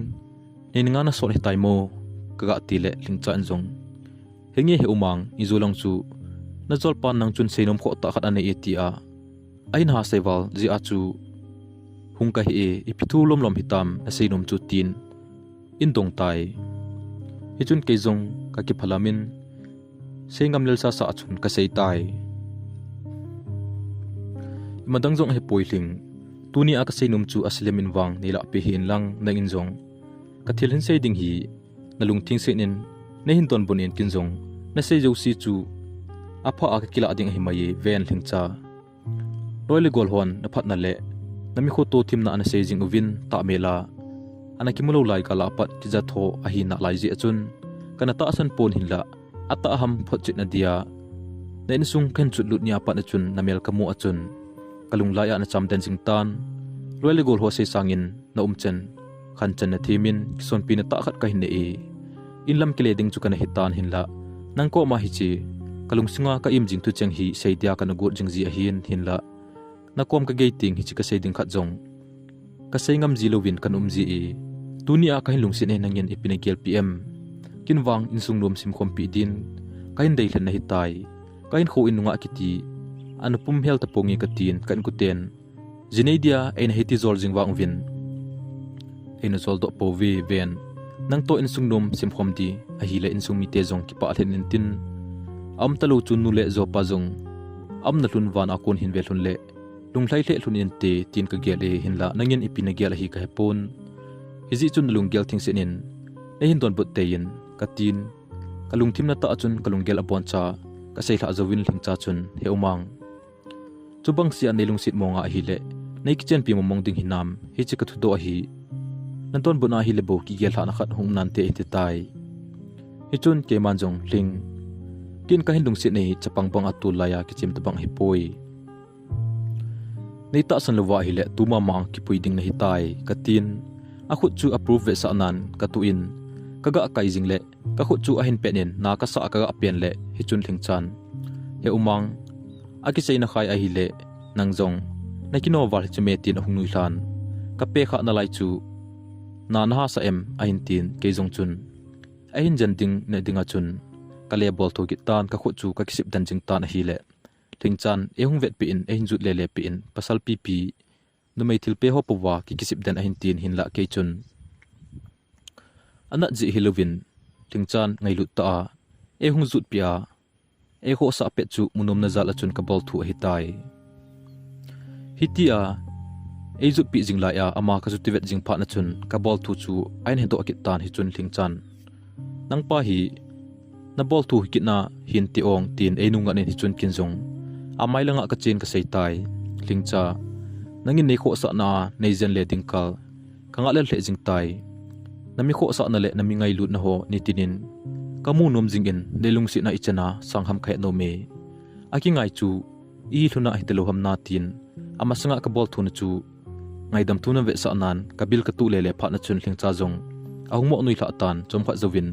nga na so ni tai mo kaga tile Lhingcha an zong hengi he umang izulang chu na zol pan nang chun seinom kho ta khat ane etia ain ha SEIVAL ji a chu hung ka hi ipitu lom hitam na seinom chu tin in dong tai hi chun ke zong ka ki phalamin sengam lel sa chun ka sei tai madang zong he poiling tuni a ka seinom chu aslemin wang nila pe hin lang na in zong ka thil hin sei ding hi na lungthing se nin na hin ton bunin kin zong na sei jo si chu apha a ka kila ding hi mai ven Lhingcha roile gol hon na phat na le nami kho to thim na ana sei jing uvin ta mela ana kimulo lai kala pat ki za tho a hi na lai ji achun kana ta san pon hin la ata ham phot chit na dia nen sung khen chut lut nia pat na chun namel kamu achun kalung lai ana cham den sing tan roile gol ho se sangin na chen khan chen na thimin son pi na ta khat ka hin ne e in lam kile ding chu kana hitan hin la nang ko ma hi chi kalung singa ka im jing tu cheng hi seidia kana gur jing ji a hin la na kom ka gating hi chi ka sei ding khat zong ka sei ngam ji lovin kan ji e tunia ka hilung sin e nangin ipinagel pm kinwang insung nom sim khom pi din kain dei hlen na hitai kain kho in nga kiti anupum hel ta pongi ka tin kan kuten jinedia ein heti zol jing wang vin ein zol do po vi ven nang to insung nom sim khom di a hi le insung mi te zong ki pa hlen in tin am talo chun nu le zo pa zong am na lun wan akon hin ve lun le lung hlai le lun in te tin ka gel e hin la nangin ipinagel hi ka hepon hizi chun lung gel thing senin e hin don but tein katin kalung thim na ta chun kalung gel abon cha ka sei hla zawin Lhingcha chun he umang chubang sia nelung sit monga hi le nei kichen pi momong ding hinam hi chi ka thu do hi nan ton buna hi le bo ki gel hla na khat hum nan te te tai hi chun ke man jong ling kin ka hindung sit nei chapang bang atul laya ki chem tabang hi poi nei ta san lova hi le tuma mang ki puiding na hi tai katin a khut chu approve ve sa nan ka tu in kaga kai jing le ka khut chu a hin penin na ka sa kaga pen le hi chun Lhingchan he umang a ki sei na khai a hi le nang jong na kino wal chme tin hung nui hlan ka pe kha na lai chu na na sa em a hin tin ke jong chun a hin jan ding na dinga chun ka le bol tho ki tan ka khut chu ka kisip dan jing tan a hi le Lhingchan e hung vet pi in e hin jut le pi in pasal pi numei thil pe ho powa ki kisip den a hin tin hin la ke chun ana ji hilovin Lhingchan ngai lut ta e hung zut pia e ho sa pe chu munom na zala chun ka bol thu hi tai hitia e zut pi jing la ya ama ka zu tivet jing pha na chun ka bol thu chu ain he do ki tan hi chun Lhingchan nang pa hi na bol thu ki na hin ti ong tin e nunga ne hi chun kin zong amai langa ka chen ka sei tai Lhingcha nangin nei kho sa na nei zen le dingkal kanga le hle jing tai nami kho sa na le nami ngai lut na ho ni tinin kamu nom jing in nelung si na ichana sangham khe no me aki ngai chu i thuna hi telo ham na tin ama sanga ka bol thuna chu ngai dam thuna ve sa nan kabil ka tu le le pha na chun Lhingcha jong ahung mo nui hla tan chom kha zawin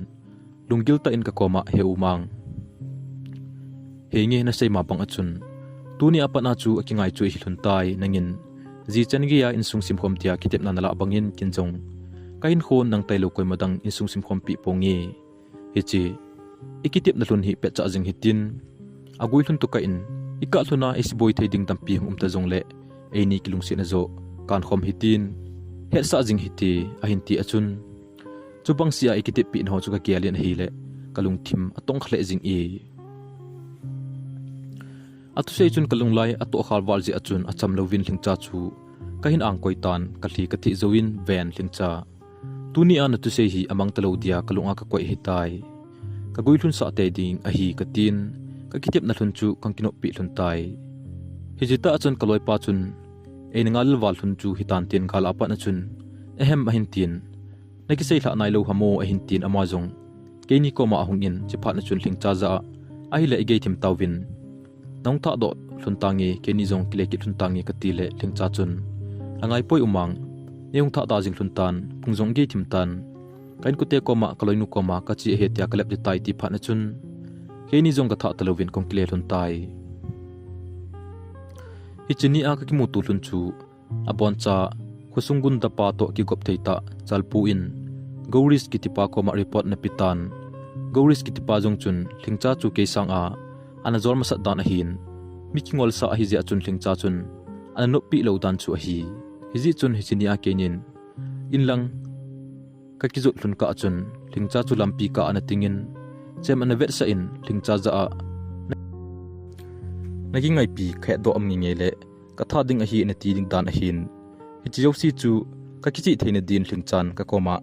lungil ta in ka koma he umang he nge na sei ma bang achun tuni apana chu aki ngai chu hi hlun tai nangin ji chen gi ya in sung sim khom tia kitep na nala bangin kinjong kain khon nang tailo koi madang in sung sim khom pi pongi hichi ikitep na hlun hi pe cha jing hitin agui hlun to ka in ika hluna is boy theding tampi hum ta jong le eini kilung si na zo kan khom hitin he sa jing hiti a hin ti achun chubang sia ikitep pi no chu ka kialin hi le kalung thim atong khle jing e atu sei chun kalung lai atu khal wal ji achun acham lovin Lhingcha chu kahin ang koi tan kathi kathi zoin ven Lhingcha tuni an tu sei hi amang talo dia kalunga ka koi hitai ka guilun sa te ding a hi katin ka kitep na hlun chu kang kino pi hlun tai hijita achun kaloi pa chun e ngal wal hlun chu hitan tin khala pa na chun ehem a hin tin na ki sei hla nai lo hamo a hin tin amazong ke ni ko ma ahung in chi pha na chun Lhingcha za a hi le igei thim tawin nong tha do hlun tangi ke ni jong kile ki hlun tangi ka ti le Lhingcha chun angai poi umang eung tha ta jing hlun tan pungjong ge thim tan kain kute koma kaloinu koma ka chi he tia kalep de tai ti pha na chun ke ni jong ka tha talovin kong kile hlun tai hi chini a ka ki mu tu hlun chu abon cha khusungun da pa to ki gop theita chalpu in gauris ki tipa koma report na pitan gauris ki tipa jong chun Lhingcha chu ke sang a ana zol masa dan a hin mikingol sa a hi zia chun Lhingcha chun ana no pi lo dan chu a hi hizi chun hichini a kenin inlang ka ki zot hlun ka chun Lhingcha chu lampi ka ana tingin chem ana vet sa in Lhingcha za a nagi ngai pi khe do am ngi ngele ka tha ding a hi na ti ding dan a hin hichi si chu ka ki chi theina din Lhingchan ka koma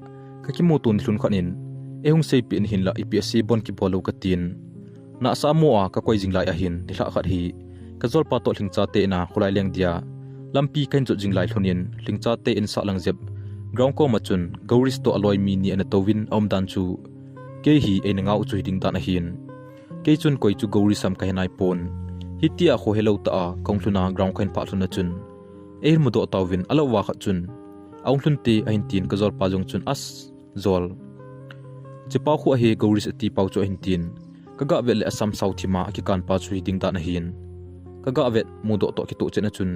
ka ki mo tun hlun khanin ehung sei pi in hin la ipsc bon ki bolo ka tin na sa mo a ka koi jing lai a hin ni hla khat hi ka zol pa to Lhingcha te na khulai leng dia lampi kain zo jing lai thlonin Lhingcha te in sa lang jep ground ko machun gauris to aloi mi ni ana towin om dan chu ke hi e na ngau chu hiding dan a hin ke chun koi chu gaurisam ka hinai pon hitia kho hello ta a kongluna ground khain pa thluna chun eir mudo tawin alo wa kha chun aung hlun ti a hin tin ka zol pa jong chun as zol chipa khu a he gauris ati pau cho hin tin kaga vel asam sauthima ki kan pa chu hiding dan a hin kaga vet mudo to ki tu chena chun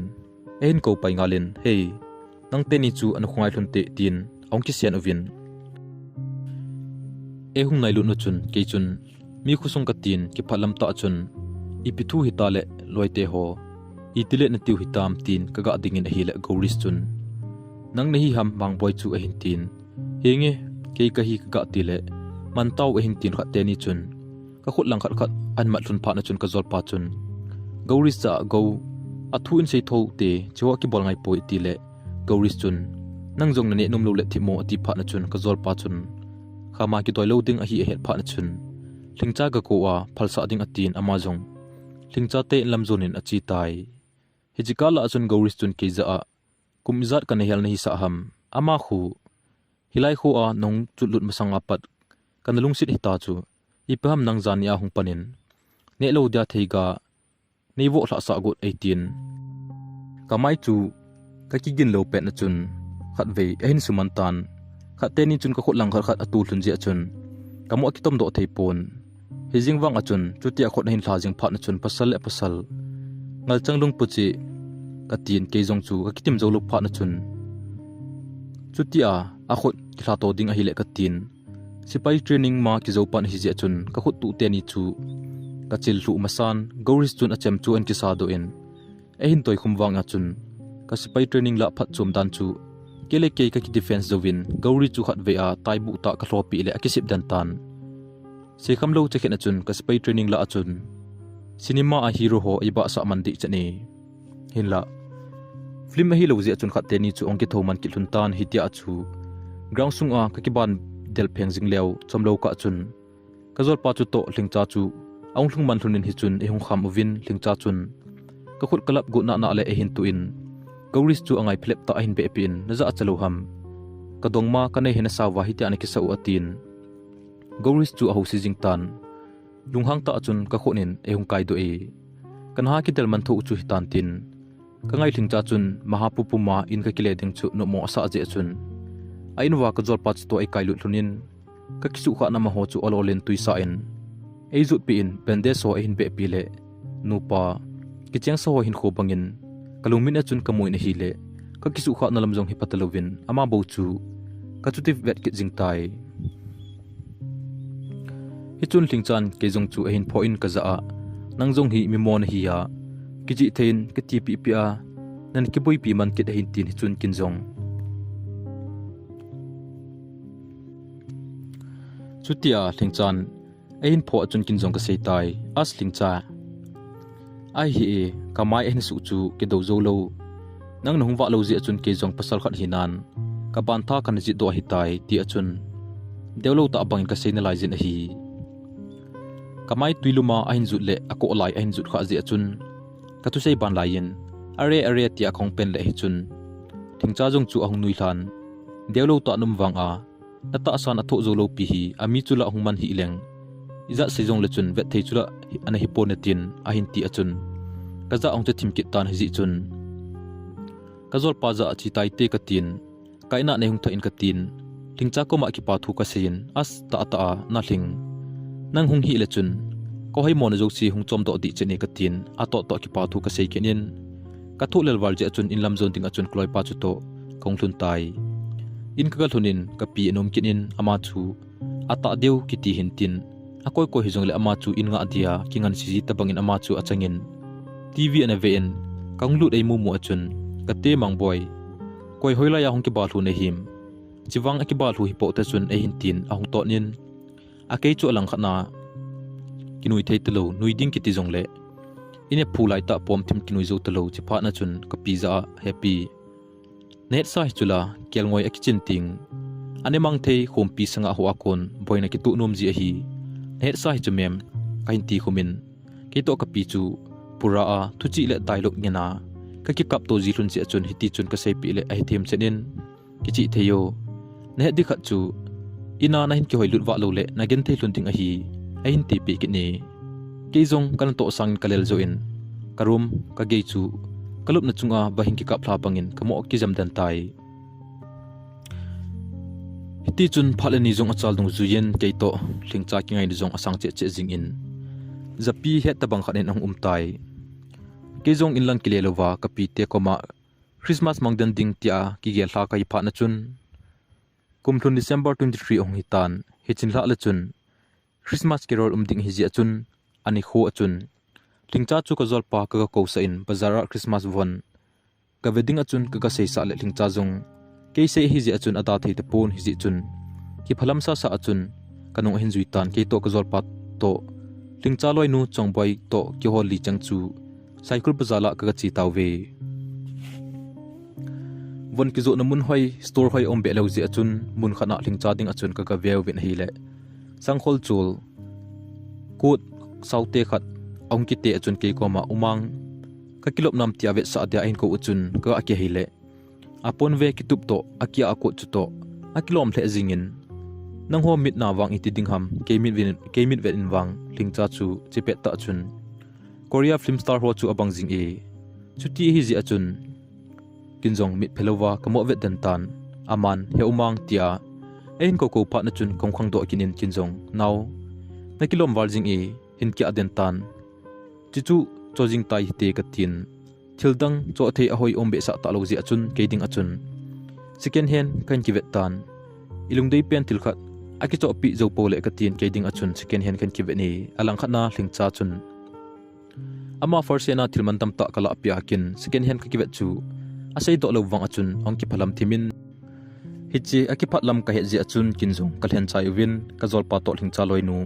ein ko pai ngalin hey nang te ni chu an khungai hlun te tin ong ki sian ovin e hung nai lu no chun ke chun mi khusung ka tin ki phalam ta chun ipithu hitale loite ho itile na tiu hitam tin kaga dingin a hile gauris chun nang nahi ham bang boy chu a hin tin henge ke ka hi kaga tile man taw a hin tin kha te ni chun ka khut lang khat khat an ma thun pha na chun ka zol pa chun gauris cha go athu in sei tho te chawa ki bol ngai poi tile gauris chun nang jong na ne num lo le thimo ati pha na chun ka zol pa chun khama ki toy loading a hi a het pha na chun Lhingcha ka ko a phalsa ding atin ama jong Lhingcha te lamzon in achi tai hijikala achun gauris chun ke za a kumizat kan hel nahi sa ham ama khu hilai khu a nong chutlut masanga pat kan lungsit hita chu ipam nang zania hung panin ne lo dia theiga neiwo hla sa gut 18 kamai chu ka ki gin lo pet na chun khat ve ein sumantan khat te ni chun ka khot lang khat atu hlun je chun kamo ki tom do theipon hijing wang achun chutia khot hin thla jing phat na chun pasal e pasal ngal changlung puchi ka tin ke jong chu ka kitim zo luk phat na chun chutia a khot ki thla to ding a hile ka tin sipai training ma ki zo pan hi je chun ka khot tu te ni chu ka chil hlu masan gauris chun achem chu an ki sa do in e hin toy khumwanga chun ka sipai training la phat chum dan chu kele ke ka ki defense zovin gauri chu khat ve a taibu ta ka hlopi le akisip dan tan sekham lo che khena chun ka sipai training la achun cinema a hero ho iba sa mandi chani hinla film hi lo je chun khat te ni chu ongki thoman ki hlun tan hitia chu ground sung a ka ki ban del pheng jing leo chomlo ka chun ka zol pa chu to Lhingcha chu aung thlung man thlunin hi chun e hung kham ovin Lhingcha chun ka khut kalap gu na na le e hin tu in gauris chu angai phlep ta hin be pin na za chalo ham ka dongma ka nei hena sawa hi ta ani ki sau atin gauris chu a ho si jing tan lunghang ta chun ka khonin e hung kai do e kan ha ki del man tho chu hitan tin ka ngai Lhingcha chun mahapupuma in ka kile ding chu no mo sa je chun ain wa ka zol pat to e kai lu thlunin ka kisu kha na ma ho chu ololen tuisa in e zut pi in bende so e hin be pi le nupa ki chang so hin kho bangin kalungmin achun kamoi na hile ka kisu kha na lamjong hi patalovin ama bo chu ka chuti vet ki jingtai hi chun Lhingchan ke jong chu hin pho in ka za a nang jong hi mi mon hi ya ki ji thein ki ti pi pi a nan ki boi pi man ki hin tin hi chun kin jong chutia Lhingchan ein pho achun kin jong ka seitai as Lhingcha ai hi kamai en su chu ke do zo lo nang nong wa lo ji achun ke jong pasal khat hinan ka ban tha kan ji do hi tai ti achun deulo ta bang ka seina lai jin hi kamai tuiluma ahin zut le ako lai ahin zut kha ji achun ka tu sei ban lai in are ti akhong pen le hi chun Lhingcha jong chu ahung nui hlan deulo ta num wang a nata san atho zo lo pi hi ami chula hungman hi leng iza sejong le chun vet thei chula ana hi pon tin ahin ti achun kaza ong che thim ki tan hi ji chun kazol pa za chi tai te ka tin kaina ne hung tha in katin Lhingcha ko ma ki pa thu ka sein as ta na hling nang hung hi le chun ko hai mon zo chi hung chom do di cheni katin ato to ki pa thu ka sei kenin ka thu lel wal je chun in lam zon ting achun kloi pa chu to kong thun tai in ka thunin ka pi enom kinin ama chu ata deu kiti hintin akoi ko hizong le ama chu in nga dia kingan sisi tabangin ama chu achangin TV ana vein kanglu dei mu mu achun kate mang boy koi hoila ya hong ki ba thu ne him chiwang aki ba thu hi po ta chun e hintin ahong to nin akei chu lang khana kinui thei telo nui ding kiti jong le ine phulai ta pom thim kinui zo telo chi pha na chun ka pizza happy net sai chula kelngoi akichin ting ane mang thei khom pi sanga ho akon boina ki tu nom ji hi net sai chu mem kain ti khumin ke to ka pi chu pura a thu chi le dialog ngena ka ki kap to ji hlun chi achun hiti chun ka sei pi le ai them chenin ki chi theyo ne di khat chu ina na hin ki hoi lut wa lo le na gen thei hlun ting a hi ai hin ti pi ki ni ke zong kan to sang kalel zo in karum ka ge chu kalup na chunga bahin ki kap thla pangin kamo ki jam dan tai hiti chun phalani zong achal dung zuyen ke to Lhingcha ki ngai zong asang che che jing in zapi he tabang khanen ang tai ke zong in lan ki lelowa ka pi te koma Christmas mangdan ding tia ki gel hla kai pha na chun kumthun December 23 ong hitan hichin hla la chun Christmas carol ding hi ji achun ani kho achun Lhingcha chu ka zolpa ka ko sa in bazara Christmas von ka wedding achun ka sei sa le Lhingcha zong ke sei hi ji achun ata thei te pon hi ji chun ki phalam sa achun kanong hin zui tan ke to ka zolpa to Lhingcha loi nu chongboi to ki hol li chang chu cycle bazala ka chi tawwe von ki zo na mun hoi store hoi ombe lo ji achun mun khana Lhingcha ding achun ka veu win hi le sanghol chul kut saute khat ong ki te achun ke ko ma umang ka kilop nam tia ve sa dia in ko uchun ka ake hi le apon ve ki tup to akia ako chu to akilom the jingin nang ho mit na wang iti ding ham ke mit ve in wang Lhingcha chu chipet ta chun Korea film star ho chu abang jing e chuti hi ji achun kinjong mit phelowa kamo ve dan tan aman he umang tia ein ko pha na chun kong khang do kinin kinjong naw na kilom wal jing e hin kya den tan chichu chojing tai te ka tin thildang cho thei a hoi ombe sa ta lo ji achun keding achun second hand kan ki vet tan ilungdei pen til khat aki cho pi zo pole ka tin keding achun second hand kan ki ve ni alang khat na Lhingcha chun ama first hand na thilman tam ta kala apya kin second hand ka ki vet chu asai do lo wang achun ong ki phalam thimin hichi aki phatlam ka he ji achun kinjong kalhen chai win ka zol pa to Lhingcha loi nu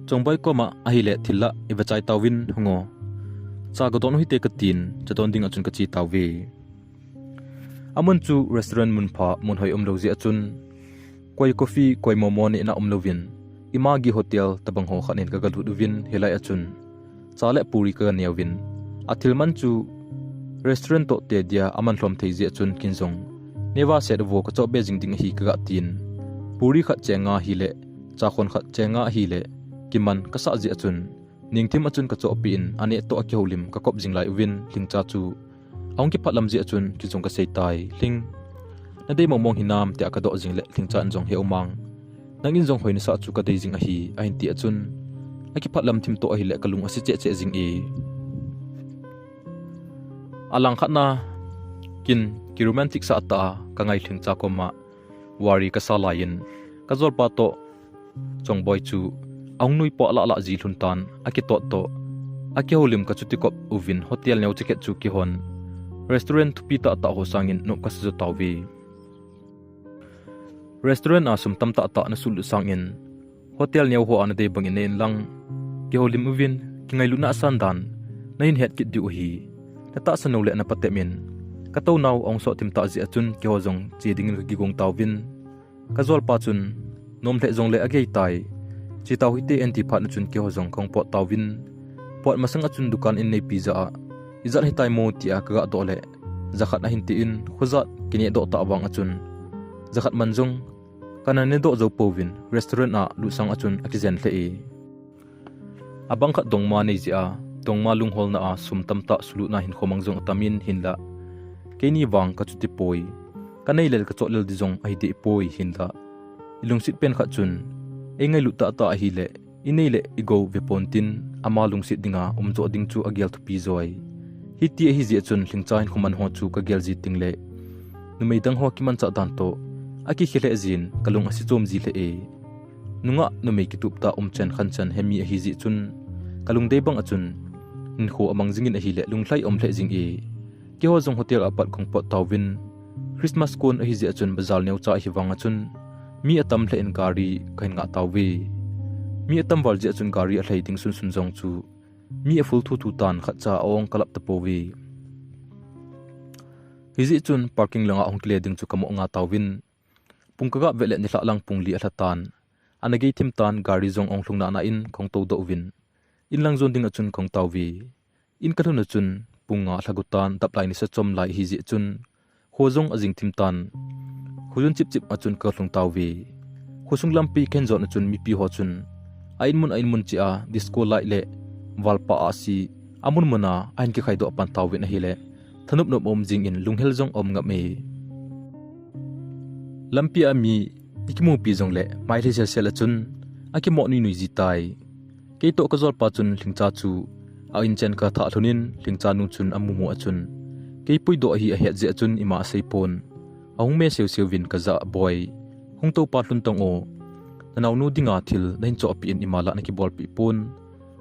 chongbai ko ma ahile thilla ibachai tawin hungo cha godon hui te ka tin chaton ding achun ka chi tawe amun chu restaurant mun pha mun hoi lo ji achun koi coffee koi momo ni na lovin imagi hotel tabang ho khanen ka galu win helai achun chale puri ka newin athilman chu restaurant to te dia aman hlom thei ji achun kinjong newa set vo ka cho beijing ding hi ka tin puri kha chenga hi le cha khon kha chenga hi le kiman ka sa ji achun ningthim achun ka cho pin ane to akyo lim ka kop jinglai win Lhingcha chu ong ki phatlam ji achun ki jong ka sei tai hling na dei mong hinam te ka do jing le Lhingcha an jong he umang nang in jong hoina sa chu ka dei jing a hi a hin ti achun aki phatlam thim to a hi le kalung asi che che jing e alang khatna kin ki romantic sa ta ka ngai Lhingcha ko ma wari ka salayin ka zor pa to chongboy chu ong nui po la la ji hlun tan aki to aki holim ka chuti kop uvin hotel neu ticket chu ki hon restaurant thupi ta ho sangin no ka su tawi restaurant asum tam ta na sul sangin hotel neu ho an de bangin in lang ki holim uvin ki ngai luna sandan nain het ki du hi ta sa no le na patemin ka to naw ong so tim ta ji achun ki ho jong chi ding ki gong tawin ka zol pa chun nom the jong le agei tai chi taw hi te anti phat na chun ki ho jong kong pot tawin pot masang achun dukan in nei pizza izal hi tai mo ti a ka do le zakhat na hin ti in khuzat kini do ta awang achun zakhat manjong kana ne do zo povin restaurant a lu sang achun akizen hle e abang kha dongma nei ji a dongma lung hol na a sum tam ta sulu na hin khomang jong tamin hin la keni wang ka chuti poi kanai lel ka chot lel dijong ai de poi hinda ilungsit pen kha chun engai luta ta hi le inei le igo vepontin ama lungsit dinga umcho ding chu agial thupi zoi hi ti hi je chun Lhingcha hin khuman ho chu ka gel ji ting le numei dang ho ki man cha dan to aki khile zin kalung asi chom ji le e nunga numei ki tup ta chen khan chan hemi hi ji chun kalung dei bang achun in kho amang jingin a hi le lunglai omhle jing e ki ho jong hotel apat khong pot tawin Christmas kon a hi je chun bazal neu cha hi wanga chun mi atam hle in gari kain nga tawi mi atam wal je chun gari a hlei ding sun sun jong chu mi a full thu thu tan kha cha ong kalap ta powi hizi chun parking langa ong kle ding chu kamo nga tawin pungkaga vele ni hla lang pungli a hlatan anagi thim tan gari jong ong thlungna na in khong to do win in lang zon ding a chun khong tawi in kalhuna chun punga hlagutan taplai ni sa chom lai hizi chun hojong ajing thim tan hujun chip chip achun ka thlung tawi khusung lampi khen zon achun mi pi ho chun ain mun chi a disco lai le walpa asi amun muna ain ki khaido pan tawin a hile thanup nop om jing in lunghel jong om nga me lampi ami ikimu pi jong le mai the sel sel chun akimo ni nui ji tai ke to ka zol pa chun Lhingcha chu a in chen ka tha thunin Lhingcha nu chun amu mo achun ke pui do hi a he je chun ima seipon ahung me sew sew win ka za boy hung to pa hlun tong o nanaw nu dinga thil nain cho pi in imala na ki bol pi pon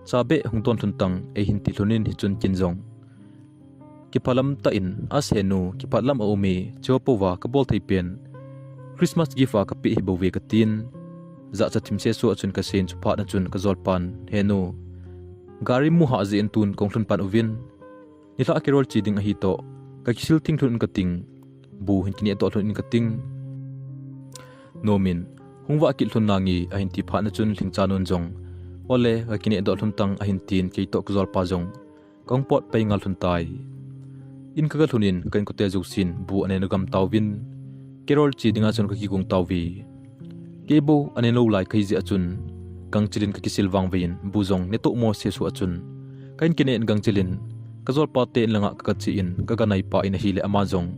chabe hung ton thun tang e hin ti thunin hi chun kin jong ki phalam ta in as henu ki phalam o me chopowa ka bol thei pen Christmas gift ka pi hi bo we ka tin za cha thim se so achun ka sen chu pha na chun ka zol pan henu gari mu ha je in tun kong thun pan ovin ni tha kerol chi ding a hi to ka kisil thing thun ka ting bu hin kini to thun ka ting nomin hungwa kil thun nangi a hin ti pha na chun Lhingcha non jong ole ka kini do thun tang a hin tin ke to ka zol pa jong kong pot pe ngal thun tai in ka thunin kan ko te juk sin bu ane no gam tawin kerol chi dinga chun ka ki gong tawi kebo ane no lai khai ji achun kang chilin ka kisil wang vein bu jong ne to mo se su achun kain kine en gang chilin ka zol pa te langa ka chi in ka ganai pa in hi le ama jong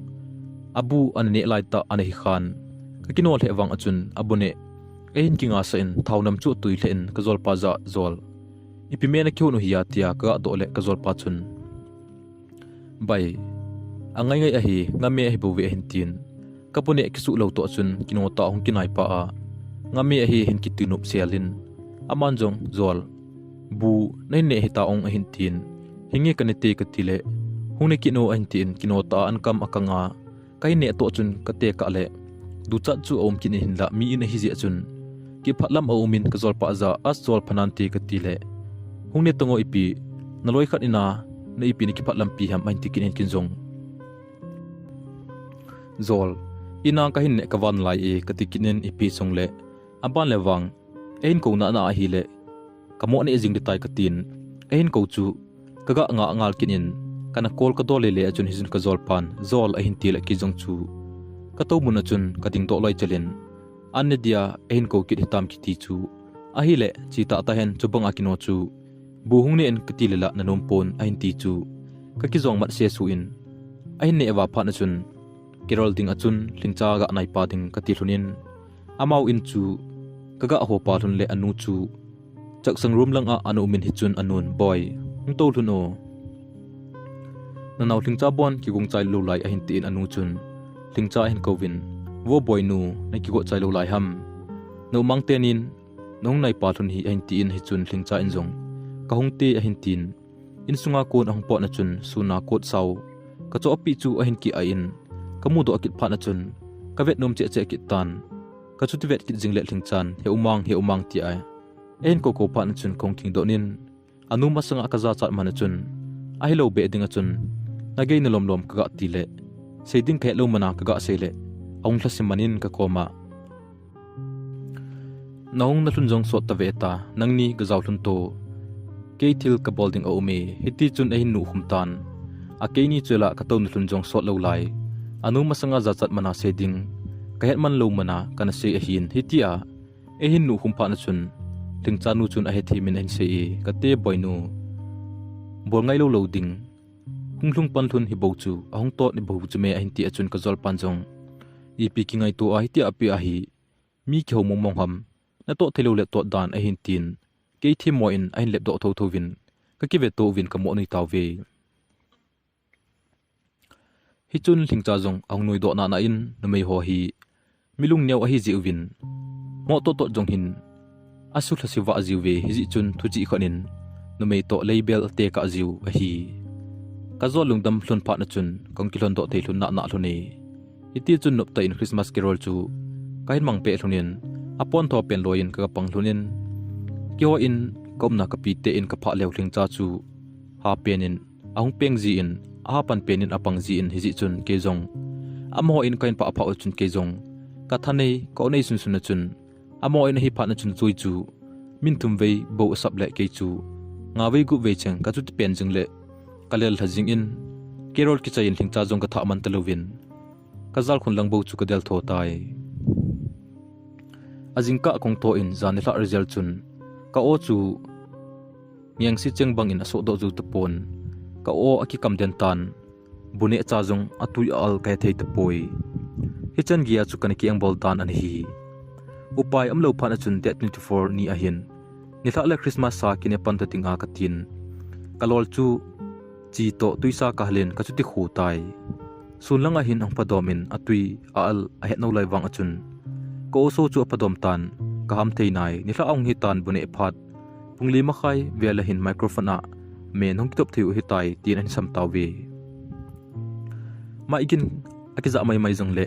abu ane ne lai ta ane hi khan ka kinol he wang achun abune ein kinga sa in thaunam chu tui le in ka zol pa za zol ipimena kyo no hiya tia ka do le ka zol pa chun bai angai ngai a hi ngame hi bo we hin tin kapune kisu lo to chun kinota hong kinai pa a ngame a hi hin kitinup selin aman jong zol bu nei ne hita ong a hin tin hinge kanete ka tile hungne kino a hin tin kinota an kam akanga kai ne to chun ka te ka le du cha chu om kin hin la mi in hi je chun ki phalam a umin ka zol pa za as zol phanan te ka tile hungne tongo ipi naloi khat ina na ipi ni ki phatlam pi ham main tikin kin jong zol ina ka hin ne ka wan lai e ka tikinen ipi song le aban lewang ein ko na hi le kamo ne jing de tai ka tin ein ko chu kaga nga ngal kinin kana kol ka dole le achun hizun ka zol pan zol a hin ti la ki jong chu ka to mun achun ka ting do loi chalin an dia ein ko ki hitam ki ti chu a hi le chi ta ta hen chubang akino chu buhung ne en ka ti le la nanom pon a hin ti chu ka ki jong mat se su in a hin ne wa pha na chun kerol ding achun Lhingcha ga nai pa ding ka ti thunin amau in chu kaga ho pa thun le anu chu chak sang room lang a anu min hi chun anun boy hung to thun o nanaw Lhingcha bon ki gung chai lo lai a hin tin anu chun Lhingcha hin kovin wo boy nu na ki go chai lo lai ham no mang tenin nong nai pa thun hi a hin tin hi chun Lhingcha in jong ka hung te a hin tin in sunga kon ahung po na chun suna kot sau ka cho api chu a hin ki a in kamu do akit pha na chun ka vet nom che che ki tan ka chu ti vet ki jing le Lhingchan he umang ti ai en ko pha na chun kong king do nin anu ma sanga ka za chat man chun ai lo be ding a chun na ge na lom ka ga ti le sei ding khe lo mana ka ga sei le ong thla simanin ka koma naung na thun jong so ta ve ta nangni ga zaw thun to ke thil ka bolding o me hiti chun a hin nu humtan a ke ni chela ka to na thun jong so lo lai anu ma sanga za chat mana sei ding ka het man lo mana kana sei a hin hitia e hin nu hum pha na chun Lhingcha nu chun a he thi min hin sei ka te boy nu bol ngai lo ding hunglung pan thun hi bo chu ahung to ni bo chu me a hin ti a chun ka zol pan jong ipi ki ngai to a hi api a hi mi ki homong mong ham na to thelo le to dan a hin tin ke thi mo in a hin lep do tho tho vin ka ki ve to vin ka mo ni taw ve hi chun Lhingcha jong ang noi do na na in na mei ho hi milung neu a hi ji vin mo to jong hin asu thasi wa jiu ve hi ji chun thu ji khanin na mei to label te ka jiu a hi ka zo lungdam hlun pha na chun kong kilon do te hlun na hluni iti chun nop ta in Christmas carol chu kain mang pe hlunin apon tho pen loin ka pang hlunin kyo in komna ka pi te in ka pha lew Lhingcha chu ha penin ahung peng ji in a pan penin apang ji in hi ji chun ke jong amo in kain pa pha chun ke jong ka thanei ko nei sun sun na chun amo in hi pha na chun chui chu min tum vei bo sap le ke chu nga vei gu vei chang ka chu pen jing le kalel thajing in kerol ki chain Lhingcha jong ka tha man talovin kazal khun lang bo chu ka del tho tai azingka kong to in zan la result chun ka o chu ngiang si cheng bang in aso do zu tepon ka o aki kam den tan bune cha jong atui al kai thei te poi hichan gia chu kan ki ang bol tan an hi upai amlo phana chun det 24 ni a hin ni la Christmas sa kine pan ta tinga ka tin kalol chu chi to tuisa ka hlen ka chu ti khu tai sun langa hin ang padomin atui al a het no lai wang achun ko so chu padom tan ka ham thei nai ni la ong hi tan bune phat pungli ma khai vela hin microphone a me nong top thiu hi tai tin an sam taw ve ma igin akiza mai jong le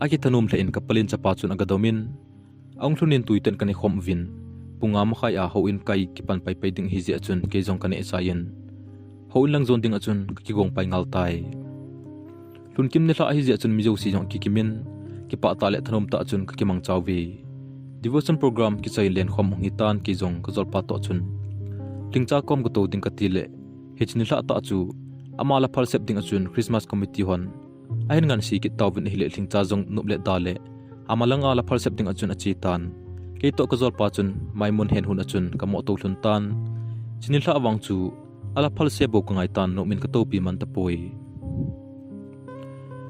aki thanum le in kapalin chapa chun agadomin ong thunin tuiten kani khom vin punga ma khai a ho in kai kipan pai pai ding hi ji achun ke jong kani chayen ho lang zon ding achun ki gong pai ngal tai lun kim ne la hi ji achun mi jo si jong ki kimin ki pa ta le thanom ta achun ki mang chaw ve devotion program ki chai len khom hi tan ki jong ka zol pa to chun Lhingcha kom go to ding ka ti le hechni la ta chu amala phal sep ding achun Christmas committee hon ahin ngan si ki tawin hi le Lhingcha jong nup le da le amalanga la phal sep ding achun achi tan ke to ka zol pa chun maimun hen hun achun ka mo to hlun tan chinil la awang chu ala phal se bo ka ngai tan no min ka to pi man ta poi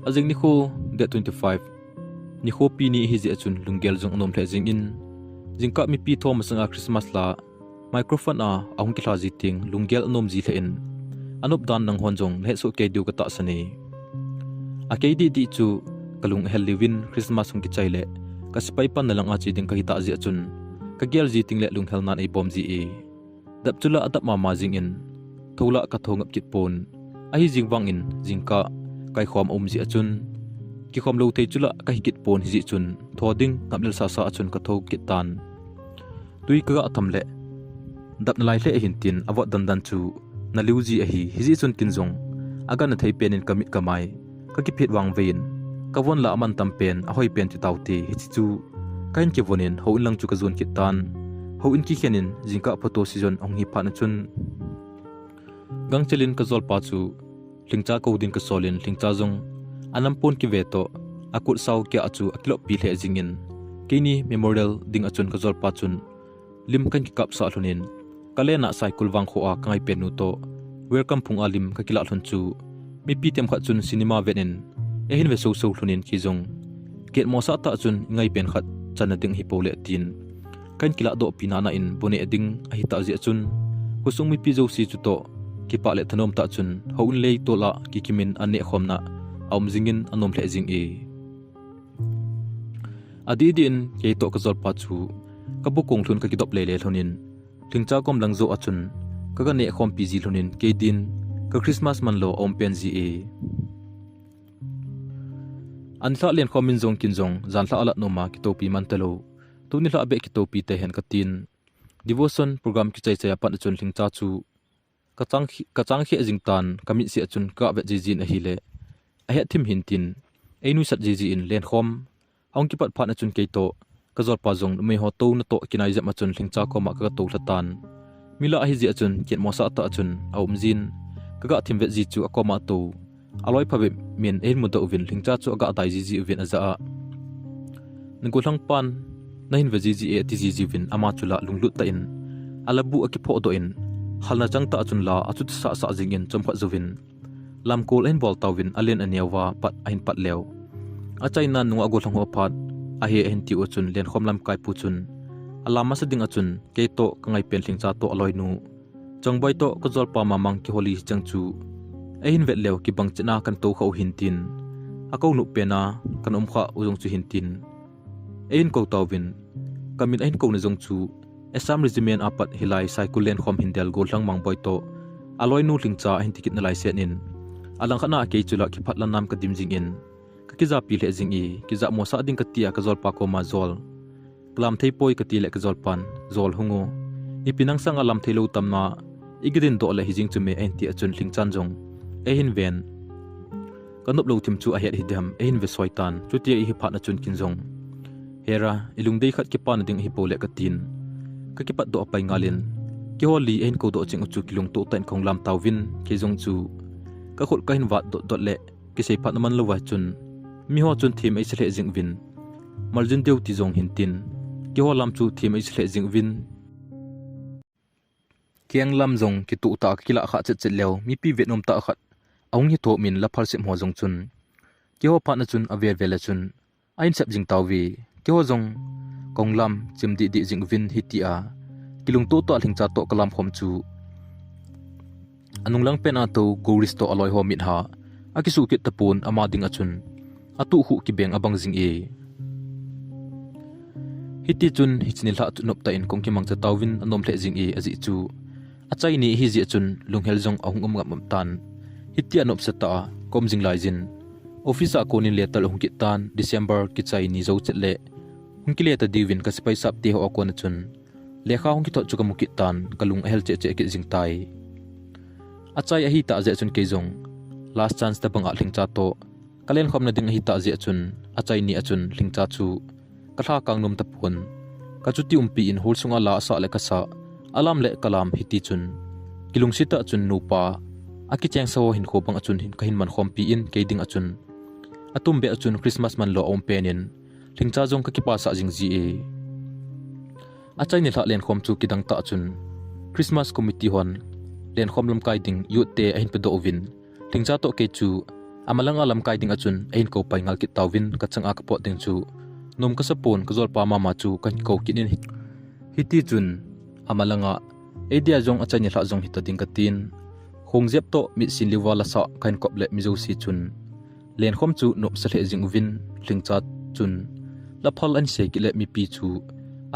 azing ni kho de 25 ni kho pi ni hi je achun lungel jong anom the jing in jingka mi pi thom sanga Christmas la microphone a ahung ki thla ji ting lungel anom ji the in anup dan nang hon jong le so ke du ka ta sani a ke di chu kalung hel livin Christmas hung ki chaile ka spai pan nalang a chi ding ka hita ji achun ka gel ji ting le lung hel nan ei bom ji e dap chula atap ma ma jing in thola ka thongap kit pon a hi jingwang in jingka kai khom ji achun ki khom lo thei chula ka hikit pon hi ji chun thoding ngamlel sa sa achun ka tho kit tan tui ka atham le dap na lai le hin tin awat dan dan chu na liuji a hi ji chun tin jong aga na thei pen in kamit kamai ka ki phit wang vein ka won la aman tam pen a hoi pen ti tauti hi chu kain ke wonin ho lang chu ka zon kit tan ho in ki khenin jingka photo season ong hi phan chun gang chelin ka zol pa chu Lhingcha ko din ka solin Lhingcha jong anampon ki veto akut saw kya achu aklo pi le jingin kini memorial ding achun ka zol pa chun lim kan ki kap sa hlunin kalena cycle wang kho a kangai penu to welcome phung alim ka kila hlun chu mi pi tem kha chun cinema venin ehin ve so so hlunin ki jong get mo sa ta chun ngai pen khat chana ding hi pole tin kan kila do pina na in bone ding a hi ta ji chun kusung mi pi zo si chu to ki pa le thanom ta chun houn lei to la ki kimin ane khomna aum jingin anom le jing e adi din ke to ka zol pa chu ka bukong thun ka kidop le le hlonin Lhingcha kom lang zo achun ka ga ne khom pi ji hlonin ke din ka Christmas man lo om pen ji e an thla len khomin jong kin jong zan thla ala no ma ki to pi man talo tu ni thla be ki to pi te hen ka tin devotion program ki chai chai pan chun Lhingcha chu ka chang khi jing tan kami si achun ka be ji jin a hi le a he thim hin tin einu sat ji ji in len khom hong ki pat phan achun ke to ka zor pa jong me ho to na to kinai jam achun Lhingcha ko ma ka to hlatan mila a hi ji achun ket mo sa ta achun aum jin ka ga thim ve ji chu akoma to aloi phabe men ein mu da uvin Lhingcha chu aga dai ji ji uvin aza a ngu thlang pan na hin ve ji ji e ti ji ji vin ama chula lunglut ta in alabu aki pho do in halna changta achun la achut sa sa jingin chomkha zuwin lamkol en bol tawin alen anewa pat ain pat lew achai nan nunga gol hang ophat a he hen ti uchun len khomlam kai pu chun alama sa ding achun ke to kangai pen Lhingcha to aloi nu chongboi to ko zol pa mamang ki holi chang chu a hin vet lew ki bang chna kan to khau hin tin akau nu pena kan kha uzong chu hin tin ein ko tawin kamin ein ko na jong chu Assam regiment apat hilai saikulen khom hindel gol hlang mang boi to aloi nu Lhingcha hin tikit na lai sen in alang khana ke chula ki phatlan nam ka dim jing in ka kiza pi le jing i kiza mo sa ding ka tia ka zol pa ko ma zol klam thei poi ka ti le ka zol pan zol hungo ipinang sang alam thelo tamna igidin do le hijing chu me enti achun Lhingchan jong ehin ven kanop lo thim chu a het hidam ehin ve soitan chutia hi phat na chun kin jong hera ilungdei khat ki pan ding hi pole ka tin ka ki pat do apai ngalin ki holi ein ko do ching chu kilung to tan khonglam tawin ke jong chu ka khol ka hin wat dot le ki sei phat man lo wa chun mi ho chun thim ei chle jing win marjin deu ti jong hin tin ki ho lam chu thim ei chle jing win kiang lam jong ki tu ta kila kha chet chet lew mi pi vetnom ta khat aung hi to min la phal sim ho jong chun ki ho phat na chun aver vela chun ain sap jing tawi ki ho jong konglam chimdi di jing win hi ti a kilung to to Lhingcha to kalam khom chu anung lang pen a to goris to aloi ho mit ha akisu kit tapun ama ding achun atu hu ki beng abang jing e hiti chun hichnil ha nop ta in kongki mang cha tawin anom hle jing e aji chu achai ni hi ji chun lunghel jong ahung ngam tan hiti anop sa ta kom jing lai jin office a konin letal hung ki tan December ki chai ni zo chet le hung ki le ta divin ka spai sap ti ho akon chun lekha hung ki tho chu ka muki tan kalung hel che che ki jing tai achai a hi ta je chun ke jong last chance ta banga Lhingcha to kalen khom na ding hi ta je chun achai ni achun Lhingcha chu katha kang nom ta pun ka chuti umpi in hol sunga la sa le ka sa alam le kalam hiti chun kilung sita chun nu pa aki cheng so hin kho bang achun hin ka hin man khom pi in ke ding achun atum be achun Christmas man lo om penin Lhingcha jong ka ki pa sa jing ji e achai ni tha len khom chu kidang ta chun Christmas committee hon len khom lam kai ding yu te ahin pe do win Lhingcha to ke chu amalang alam kai ding achun ahin ko pai ngal ki tawin ka chang a ka po ding chu nom ka sapon ka zol pa mama chu kan ko kinin hiti chun amalanga edia jong achai ni tha jong hita ding ka tin khong jep to mi sin liwala sa kan kop le mi zo si chun len khom chu nop sa le jing win Lhingcha chun la phal an se ki le mi pi chu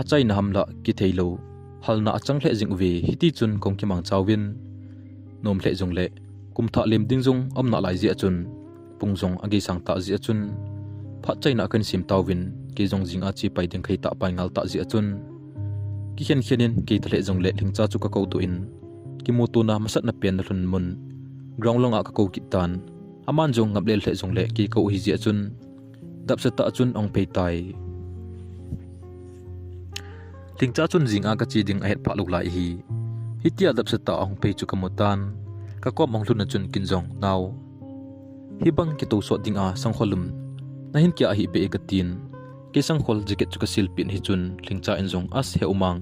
achai na hamla ki theilo halna achang hle jing we hiti chun kong ki mang chawin nom hle jong le kum tha lem ding jong amna lai ji achun pung jong agi sang ta ji achun pha chai na kan sim tawin ki jong jing a chi pai ding khai ta pai ngal ta ji achun ki khen khenin ki thle jong le Lhingcha chu ka ko tu in ki mo tu na masat na pen na hlun mun ground long a ka ko ki tan aman jong ngap le hle jong le ki ko hi ji achun dap sa ta achun ong pei tai Lhingcha chun jing a ka chi ding a het pha luk lai hi hitia dap sa ta ong pei chu kamutan ka kom ong hlun chun kin jong naw hi bang ki to so ding a sangkholum na hin kya hi be ka tin ke sangkhol jacket chu ka silpin hi chun Lhingcha en jong as he umang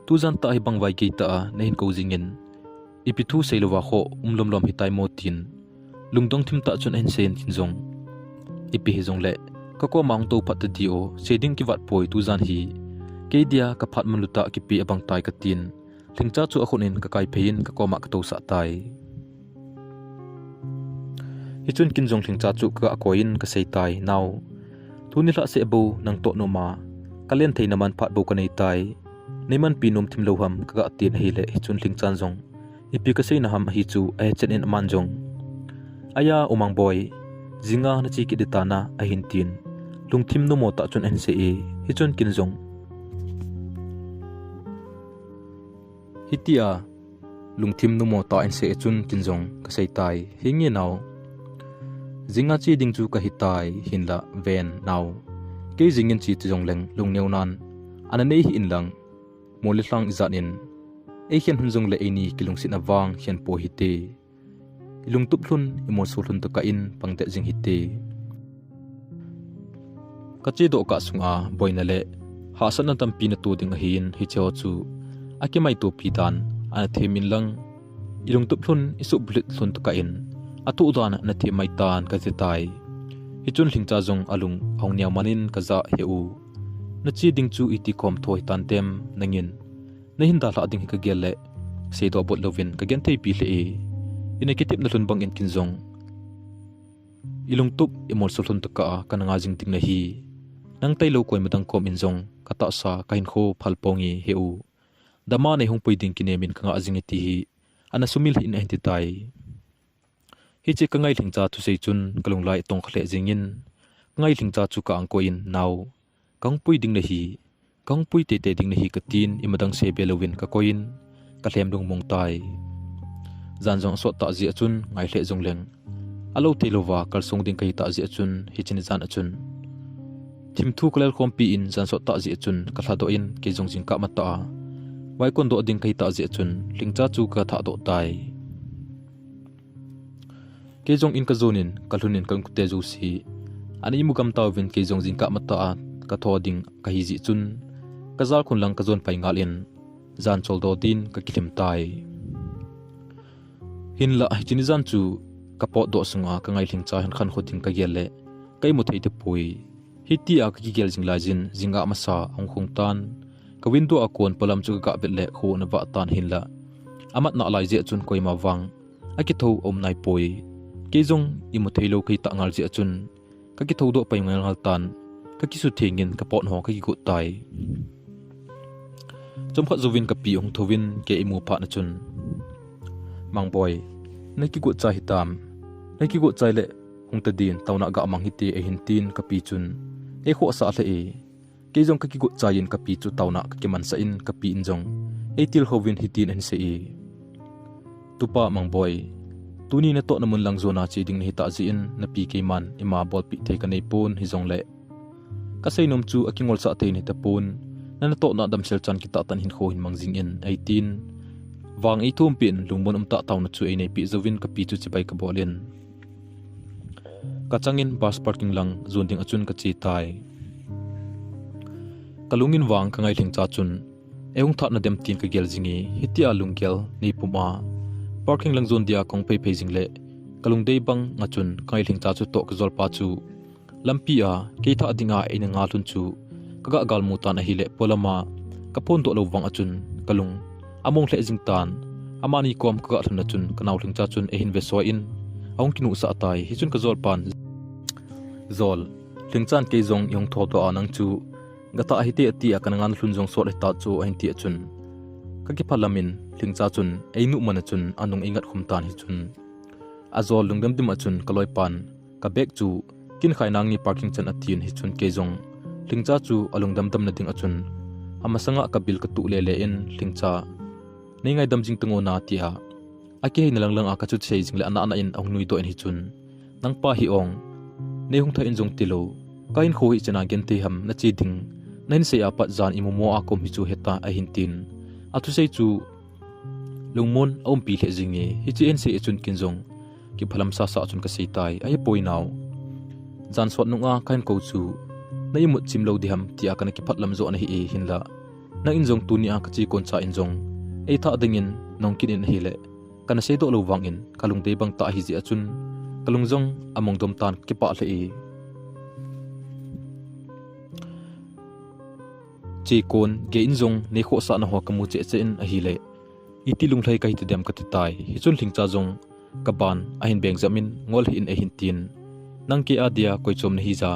tu jan ta hi bang vai ke ta na hin ko jingin ipithu seilowa kho umlomlom hi tai mo tin lungdong thim ta chun en sen tin jong ipi hi jong le ka ko mang to phat dio seding ki wat poi tu jan hi ke dia ka phat maluta ki pi abang tai ka tin Lhingcha chu akhunin ka kai phein ka ko ma ka to sa tai hi chun kin jong Lhingcha chu ka koin ka sei tai naw tuni la se bo nang to no ma kalen theina man phat bo ka nei tai neiman pinom thim lo ham ka tin hi le hi chun Lhingcha jong ipi ka sei na ham hi chu a chen en man jong aya umang boy jinga na chi ki ditana a hin tin lungthim no mo ta chun en se e hi chun kin jong hitia lungthim no mo ta en se chun kin jong ka sei tai hingi naw jinga chi ding chu ka hitai hinla ven naw ke jingin chi jong leng lungneu nan ananei hi inlang moli hlang zanin e hian hunjong le ani kilungsit awang hian po hite lungtup hlun imo sulhun to ka in pangte jing hite kachi do ka sunga boina le hasan tampi na tu ding hin hi cheo chu akimai to pidan ana themin lang ilungtup hlun isu blit hlun to ka in atu dan na the mai tan ka tai hichun Lhingcha zong alung hong niaw manin kaza heu na chi ding chu iti kom thoi tan tem nangin na hinda hla ding ka gel le sei do bot lovin ka gen thei pi hle e ina kitip na lun bang in kin zong ilung tup imol sulhun taka kananga jing ting na hi nang tai lo koi madang kom in zong kata sa kain kho phalpongi heu dama nei hung puiding kinemin kanga ajing ti hi ana sumil in entitai hi che kangai Lhingcha thu sei chun kalunglai tong khle jingin ngai Lhingcha chu ka angkoin naw kang puiding na hi kang pui te te ding na hi ka tin imadang se belowin ka koin ka hlem dung mong tai zan jong so ta ji achun ngai hle jong leng alo telowa kalsung ding kai ta ji achun hi chin zan achun thim thu klel khom pi in zan so ta ji achun ka thado in ke jong jing ka mata wai kon do ding kai ta ji achun Lhingcha chu ka tha do tai ke jong in ka zonin kalhunin kan kute ju si ani mugam tawin ke jong jing ka mata ka thoding ka hi ji chun ka zal khun lang ka zon pai ngalin zan chol do tin ka kilim tai hin la chini zan chu ka po do sunga ka ngai Lhingcha han khan khoting ka gelle kai mu thei te pui hiti a ki gel jing la jin jinga masa ong khung tan ka window a kon polam chu ka bele kho na wa tan hin la amat na lai je chun koi ma wang a ki tho om nai poi ke jong imu theilo kai ta ngal je chun ka ki tho do pai ngal tan ka ki su thengin ka pot ho ka ki ku tai chom kha zovin ka pi ong thovin ke imu pha na chun mang boy na ki ku cha hitam na ki ku chai le hung ta din tawna ga mang hiti e hin tin ka pi chun e kho sa le e ke jong ka ki ku chain ka pi chu tawna ka ki man sa in ka pi in jong e til hovin hitin an se e tupa mang boy tuni na to namun lang zona chi ding ni ta ji in na pi ke man ima bol pi the ka nei pon hi jong le ka sei nom chu akingol sa te ni ta pon na to na dam sel chan ki ta tan hin kho hin mang jing in 18 wang i thum pin lungmon ta taw na chu e nei pi zovin ka pi chu chi bai ka bolin ka changin bus parking lang zon ding achun ka chi tai kalungin wang ka ngai Lhingcha chun eung tha na dem tin ka gel jingi hitia lungkel nei puma parking lang zone dia kong pei pei jing le kalung dei bang nga chun kai Lhingcha chu to ka zol pa chu lampi a ke tha dinga ina nga lun chu kaga gal mu tan a hi le polama ka phon to lo wang achun kalung among hle jing tan amani kom ka thun chun kanaw Lhingcha chun e hin ve so in aung kinu sa tai hi chun ka zol pan zol Lhingchan ke zong yong tho to anang chu gata hi te ati akan ngan lun jong so le ta chu a hin ti chun ka ki phalamin Lhingcha chun einu mana chun anung ingat khum tan hi chun azol lungdam dim achun kaloi pan ka bek chu kin khainang ni parking chan atin hi chun ke jong Lhingcha chu alungdam dam na ding achun amasanga ka bil ka tu le le in Lhingcha nei ngai dam jing tungo na ti ha ake hin lang lang a ka chu sei jing le ana ana in ong nui do in hi chun nang pa hi ong nei hung tha in jong tilo kain kho hi chana gen te ham na chi ding nain se apat zan imu mo a kom hi chu heta a hin tin atu sei chu lungmon om pi le jingi hi chi en se chun kin jong ki phalam sa sa chun ka sei tai ai poi naw jan sot nunga kain ko chu nei mu chim lo di ham ti a kana ki phatlam zo na hi e hin la na in jong tu ni a ka chi kon cha in jong e tha dingin nong kin in hi le kana sei do lo wang in kalung dei bang ta hi ji achun kalung jong among dom tan ki pa le e che kon ge in jong nei kho sa na ho kamu che che in a hi le iti lunglai kai te dem ka ti tai hi chun Lhingcha jong ka ban a hin beng zamin ngol hin a hin tin nang ke adia koi chom na hi za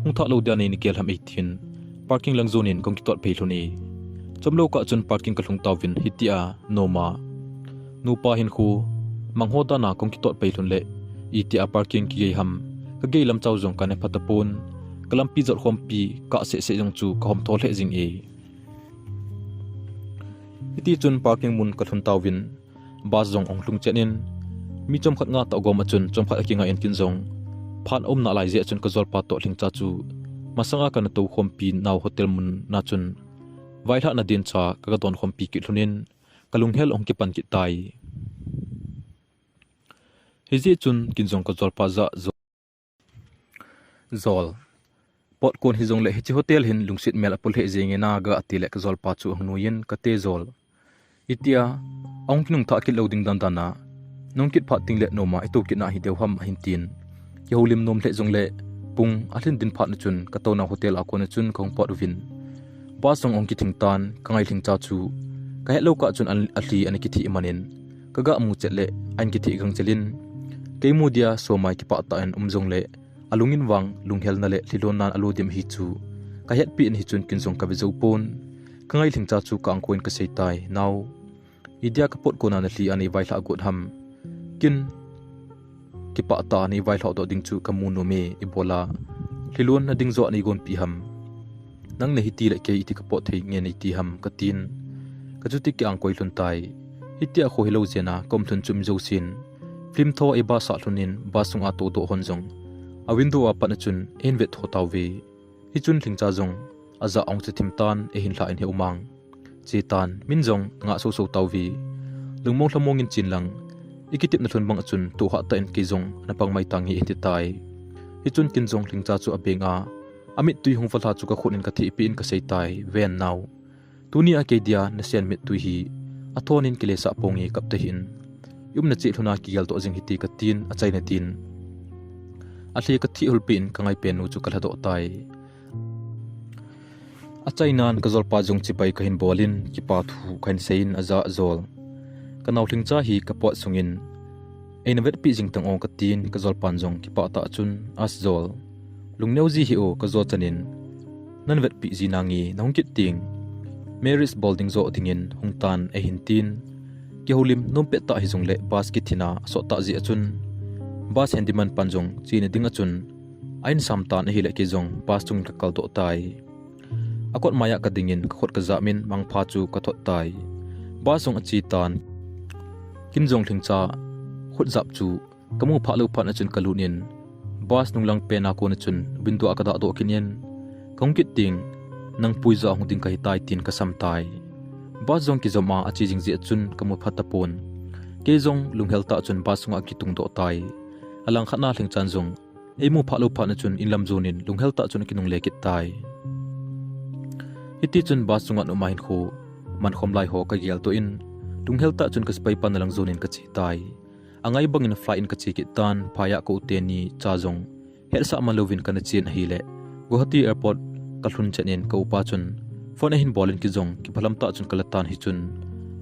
hung tha lo dia nei ni kel ham 18 parking lang zone in kong ki tot pe hluni chomlo ka chun parking ka hlung tawin hitia noma nupa hin khu manghoda na kong ki tot pe hlun le itia parking ki ham ka ge lam chaw jong ka ne phatapon kalampi jor khompi ka se se jong chu ka hom thol he jing e iti chun parking mun ka thun tawin bas jong ong hlung chenin mi chom khat nga ta gom achun chom khat akinga en kin jong phan om na lai je chun ka zol pa to Lhingcha chu masanga kan to khompi naw hotel mun na chun waila na din cha ka don khompi ki thlunin kalung hel ong ki pan ki tai hiji chun kin jong ka zol pa za zol pot kon hi jong le hi hotel hin lungsit mel apul he jenge na ga atile ka zol pa chu hnuyin ka te zol itia ong kinung tha ki loading dan dana nongkit pha ting le noma ito kit na hi deu ham hin tin ki holim nom hle jong le pung ahlin din phat na chun ka to na hotel a ko na chun kong pot vin ba song ong ki thing tan kangai Lhingcha chu ka hello ka chun ali ani ki thi manin kaga mu chetle an ki thi gang chelin keimu dia so mai ki pa ta an jong le alungin wang lunghel na le hlilon nan alo dim hi chu ka het pi an hi chun kin jong ka bezo pon kangai Lhingcha chu ka ang koin ka sei tai now idia ka pot ko na li ani vai hla gut ham kin ki pa ta ni vai hla do ding chu ka mu no me ibola hlilon na ding zo ani gon pi ham nang ne hiti le ke iti ka pot thei nge ni ti ham ka tin ka chu ti ki ang koi lun tai hitia kho hilo zena kom thun chum zo sin film tho e ba sa thunin ba sunga to do hon jong a window a pan chun en vet tho taw ve hi chun Lhingcha jong aza ong che thim tan e hin hla in he umang che tan min jong nga so so taw vi lungmong hlamong in chin lang ikitip na thun bang chun tu ha ta en ki jong na pang mai tang hi ti tai hi chun kin jong Lhingcha chu abenga amit tui hung falha chu ka khonin ka thi pin ka sei tai ven now tuni a ke dia na sian mit tui hi athonin kile sa pongi kap te hin yum na chi thuna ki gal to jing hiti ka tin a chai na tin a hle ka thi hulpin ka ngai pen nu chu kala do tai a chai nan ka zol pa jong chi pai ka hin bolin ki pa thu khain sein aza zol ka naw Lhingcha hi ka pot sungin eina vet pi jing tang ong ka tin ka zol pan jong ki pa ta chun as zol lungneu ji hi o ka zo chanin nan vet pi ji nangi nong kit ting Mary's Balding zo dingin hungtan e hintin ki holim nompe ta hi jong le basket thina so ta ji achun bas handyman panjong chine ding achun ain samtan hi le ki jong bas chung ka kal do tai akot maya ka dingin khot ka zamin mang pha chu ka thot tai basung achi tan kin jong Lhingcha khut zap chu kamu pha lo phan achun kalunin bas nunglang pe na ko na chun bindu akada do kinyen kongkit ting nang puiza hong ding kai tai tin ka sam tai ba jong ki zoma achi jing ji chun kamu phata pon ke jong lunghel ta chun ba sunga ki tung do tai alang khana Lhingchan jong emu phalo phana chun inlam zonin lunghel ta chun kinung lekit tai hiti chun ba sunga no main kho man khom lai ho ka gel to in lunghel ta chun ka spai pan lang zonin ka chi tai angai bangin fly in ka chi ki tan phaya ko te ni cha jong her sa malovin kana chin hi le Guwahati airport Kalungset in ka upa chun phone hin bolin ki jong ki phalam ta chun kalatan hi chun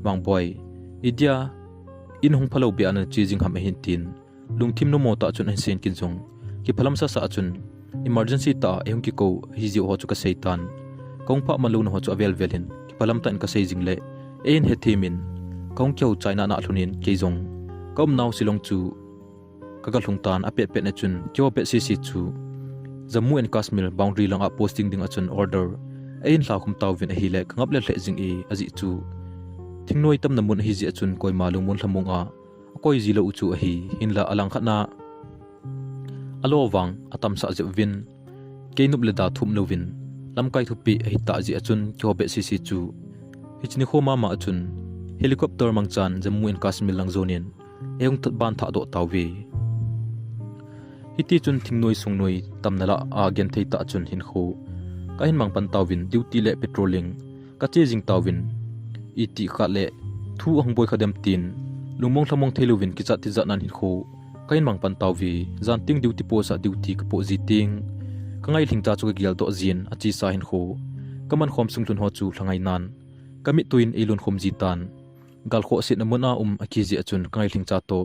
mang boy idia in hung phalo bi an chi jing ham hin tin lungthim no mo ta chun an sen kin jong ki phalam sa chun emergency ta ehung ki ko hi ji ho chu ka seitan kong pha malu no ho chu avel velin ki phalam ta in ka sei jing le en he themin kong kyau China na thunin ke jong kom naw silong chu kagal hungtan apet pet na chun kyo pe si chu Jammu and Kashmir boundary lang a posting ding achun order ein hla khum taw vin a hi le ngap le hle jing e aji chu thingnoi tam na mun hi ji achun koi malung mun hlamung a koi ji lo chu a hi hinla alang khana alo wang atam sa je vin keinup le da thum no vin lamkai thupi a hi ta ji achun kyo be si chu hichni khoma ma achun helicopter mangchan Jammu and Kashmir lang zonin eung that ban tha do taw ve hiti chun thingnoi sungnoi tamnala a gen thei ta chun hin kho ka hin mang pan tawin duty le patrolling ka che jing tawin iti kha le thu hong boy khadem tin lungmong thlamong thelovin ki cha ti za nan hin kho ka hin mang pan tawi zan ting duty po sa duty ka po ji ting ka ngai Lhingcha chu ka gial do zin achi sa hin kho kaman khom sung thun ho chu thlangai nan kami tuin elun khom ji tan gal kho sit na mona akhi ji achun ka ngai Lhingcha to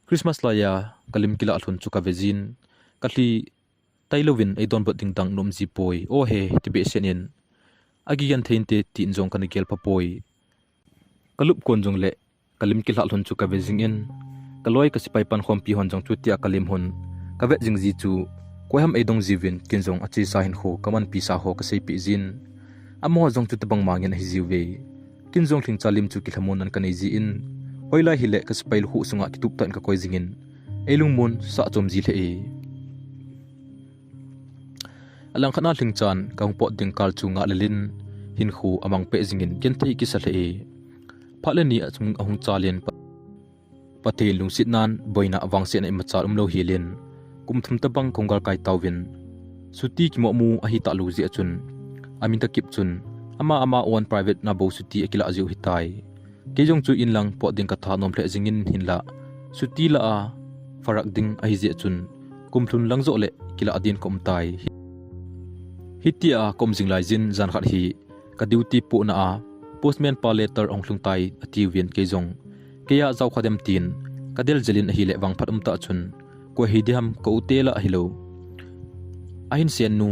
Christmas laya kalim kila alhun chu ka vezin kali tailovin ei don bot ding dang nom ji poi o he tibe senin agian theinte tin jong kan gel pa poi kalup kon jong le kalim kila alhun chu ka vezing in kaloi ka sipai pan khom pi hon jong chu tia kalim hun ka ve jing ji chu koi ham ei dong jiwin kin jong achi sa hin kho kaman pi sa ho ka sei pi jin amo jong chu tabang mangin hi jiwe kin jong Lhingcha lim chu ki hlamon an kanei ji in hoila hile ka spail hu sunga ki tup tan ka koi jingin elung mun sa chom ji le e alang khana Lhingchan ka hungpo ding kal chu nga lelin hin khu amang pe jingin ken thei ki sa le e phalani achung ahung chalin pathe lungsit nan boina awangse na imachar umlo hilin kumthum tabang kongal kai tawin suti ki mo mu ahi ta lu ji achun amin ta kip chun ama on private na bo suti akila ajiu hitai kejong chu inlang po ding ka tha nom hle jingin hinla suti la a farak ding ahi je chun kumthun langzo le kila adin kom tai hitia kom jinglai jin jan khat hi ka duty pu na a postman pa letter ong thlung tai ati win ke jong keya zaw khadem tin kadel jelin hi le wang phat ta chun ko hi diham ko utela hilo ahin sian nu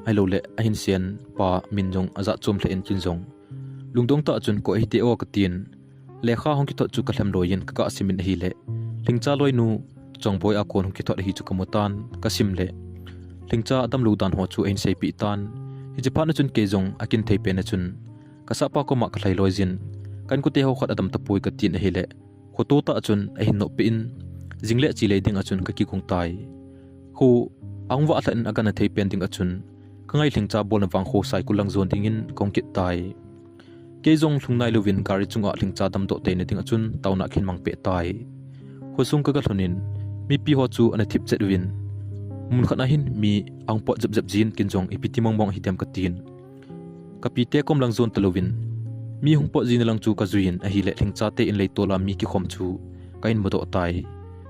ailo le ahin sian pa min jong aza chom the en kin jong lungdong ta chun ko hi te o ka tin lekha hong ki tho chu ka hlam loin ka simin hi le Lhingcha loi nu chongboi a kon hong ki tho hi chu kamutan ka sim le Lhingcha adam lu dan ho chu ein sei pi tan hi jipa na chun ke jong akin thei pe na chun ka sa pa ko ma ka thlai loi jin kan ku te ho khat adam ta pui ka tin hi le khoto ta chun a hin no pe in jingle chi le ding a chun ka ki kong tai khu angwa thlan agana thei pen ding a chun kangai Lhingcha bol na wang ho sai ku lang zon ding in kong kit tai ke jong thlungnai lovin gari chunga Lhingcha dam do te na ding a chun tauna khin mang pe tai khosung ka thlonin mi pi ho chu ana thip chet win mun khana hin mi angpo jap jap jin kin jong ipiti mong mong hitem ka tin kapi te kom lang zon talovin mi hungpo jin lang chu ka zuin a hi le Lhingcha te in leitola mi ki khom chu kain modo tai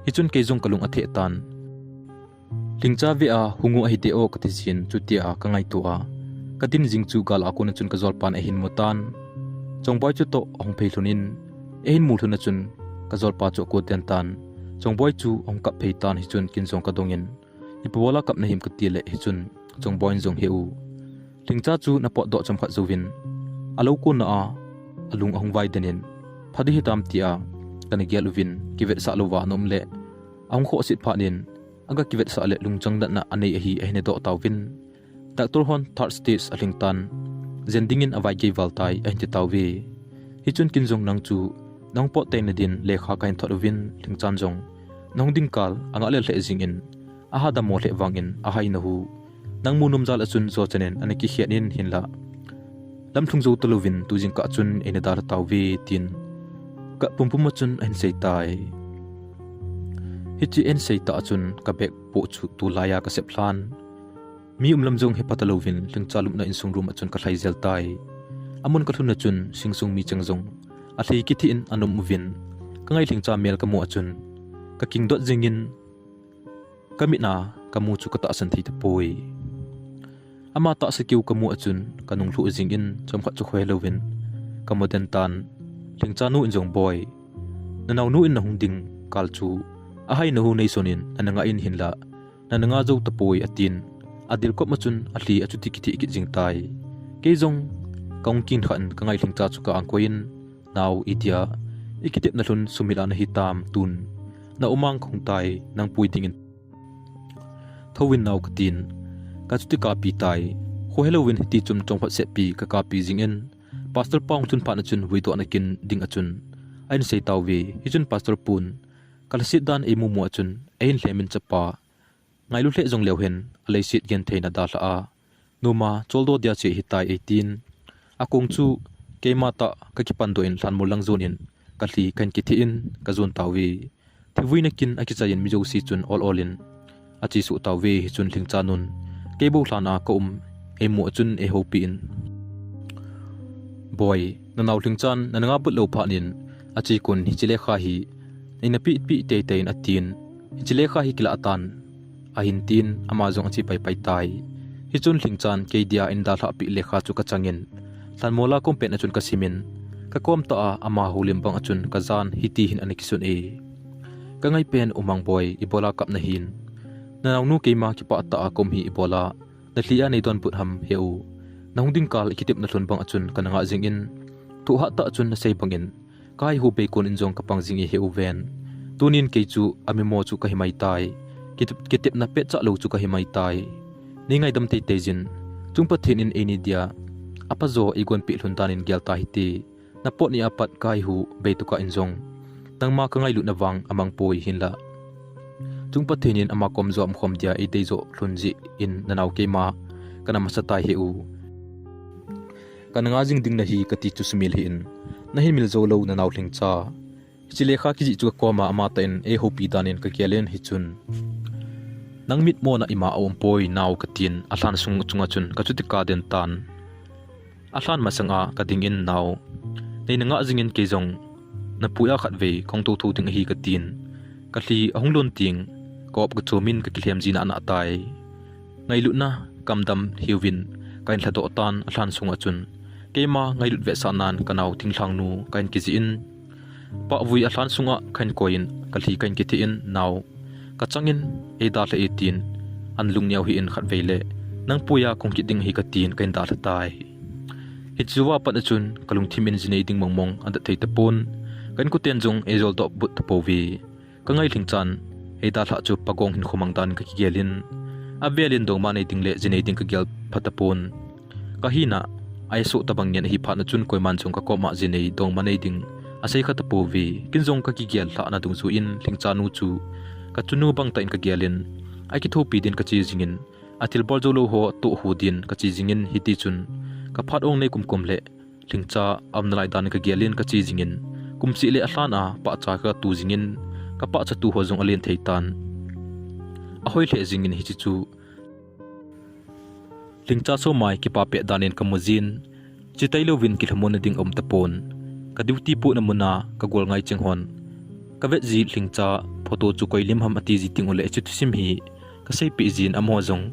hi chun ke jong kalung athe tan Lhingcha ve a hungu a hi te o ka ti jin chu ti a ka ngai to a ka tin jing chu gal a kon chun ka zol pan a hin mutan chongboi chu to ong phei thunin e hin mul thuna chun ka zol pa chu ko ten tan chongboi chu ong kap phei tan hi chun kin jong ka dongin ipola kap na him ka ti le hi chun chongboi jong heu Lhingcha chu na po do chom kha zuwin alo ko na a alung ahung vai denin phadi hitam tia kan geluvin kivet sa lowa nom le ang kho sit pha nin aga kivet sa le lungchang da na anei hi a hine do tawin doctor hon third stage alingtan zendingin awai ge valtai a hinte tawwe hi chun kin jong nang chu nang po te na din lekha kain thorwin Lhingchan jong nong ding kal anga le hle jing in aha da mo le wangin a hai na hu nang munum zal achun zo chanen ani ki hianin hinla lam thung zo tolovin tu jing ka chun ene dar tawwe tin ka pumpum chun an sei tai hichi en sei ta chun ka bek po chu tu laya ka se plan mi lam jong he patalovin Lhingcha lum na in sung room achun ka thlai zel tai amun ka thun chun singsung mi changjong a thei ki thi in anom uvin ka ngai Lhingcha mel ka mo achun ka king dot jingin kamina kamu chu ka ta san thi ta poi ama ta se kiu kamu achun kanung lu jing in chom kha chu khoi lovin kamoden tan Lhingcha nu in jong boy nanaw nu in na hung ding kal chu a hai na hu nei sonin ananga in hinla nananga zo ta poi atin adil ko machun ali achuti ki ki jing tai ke jong kong kin khan ka ngai Lhingcha chu ka angkoin naw itia ikitep na hlun sumila na hitam tun na umang khong tai nang pui dingin thowin naw katin ka chuti ka pi tai ho halloween ti chum chong phat se pi ka pi jing en pastor paung chun pa na chun hui to na kin ding achun ain sei tawwe hi chun pastor pun kal sit dan e mu mu achun ein hlemin chapa ngai lu hle jong lew hen alei sit gen theina da hla a numa choldo dia che hitai 18 akong chu keima ta ka ki pan do in hlan mo lang zon in ka hli kan ki thi in ka zon tawwe thiwin kin a ki chain mi jo si chun all in achi su tawwe hi chun Lhingcha nun kebo hlana ka e mu chun e hopi in boy nanaw Lhingchan nananga but lo pha nin achi kun hi chile kha hi ina pi te te in atin hi chile kha hi kila atan a hin tin ama jong achi pai pai tai hi chun Lhingchan ke dia in da hla pi lekha chu ka changin than mola kom pe na chun ka simin ka kom ta a ama holim bang achun ka zan hi ti hin ani kisun e ka ngai pen umang boy ibola kap na hin nanaw nu keima ki pa ta a kom hi ibola na hlia nei don put ham heu nang ding kal ikitip na thun bang achun kananga jing in tu ha ta achun na sei bangin kai hu be kon in jong kapang jing e heu ven tunin ke chu ami mo chu ka himai tai kitip na pe cha lo chu ka himai tai ni ngai dam te te jin chungpa thin in eni dia apazo igon pi hlun tanin gel ta hiti na pot ni apat kai hu be tu ka in jong tangma ka ngai lu na wang amang poi hinla chungpa thinin ama kom zo am khom dia e dei zo hlunji in nanaw keima kana masatai heu kananga jing ding na hi kati chu smil hi in na hin mil zo lo nanaw Lhingcha chile kha ki ji chu ko ma ama ta in e hopi danin ka kelen hi chun nang mit mo na ima om poi naw katin alan sung chunga chun ka chuti ka den tan alan masanga ka ding in naw nei nanga jing in ke jong na puya khat ve kong to thu ting hi katin ka hli ahung lon ting kop ka chumin ka kilhem jina na tai ngailut na kamdam hiwin kain thado tan hlan sunga chun kema ngailut ve sanan kanau thingthlang nu kain kiziin pa vui hlan sunga khain koin kalhi kain kitiin naw ka changin eida la 18 anlung niaw hi in khat veile nang puya kong kiding hi katin kain da tai hitzuwa pat achun kalung thimin jinei ding mongmong anda thei tapon kan ku ten jong ezol dop but tapowi kangai Lhingchan eida la chu pagong hin khumang dan ka kigelin avelin dong manei ding le jinei ding ka gel phatapon kahina ai so tabang nyen hi phat na chun koiman chung ka koma jinei dong manei ding asai kha tapowi kinjong ka kigel la na dung su in Lhingcha nu chu ka chunu bang ta in ka gelin ai ki thopi din ka chi jingin atil bol jolo ho to hu din ka chi jingin hiti chun ka phat ong nei kumkum le Lhingcha amnalai dan ka gelin ka chi jingin kumsi le ahlan a pa cha ka tu jingin ka pa cha tu ho jong alen theitan ahoi le jingin hi chu Lhingcha so mai ki pa pe danin ka mujin chitailo win ki hmon ding om tapon ka duty pu na muna ka gol ngai chenghon ka ve ji Lhingcha photo chu koi lim ham ati ji ting ole chu sim hi ka sei pi jin amo jong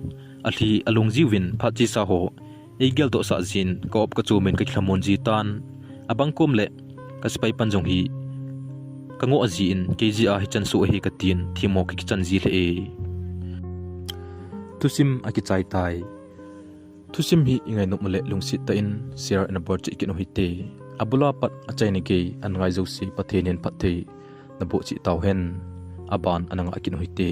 athi alung ji win pha chi sa ho eigel to sa jin ka op ka chu men ka hlamon ji tan abang kum le ka spai panjong hi ka ngo aji in kji a hi chan su hi ka tin thimo ki chan ji le e tusim a ki chai tai tusim hi ingai no male lungsit ta in share na bor chi ki no hi te abula pat a chai ni ke an ngai zo si pathen en pathe na bo chi taw hen aban ananga ki no hi te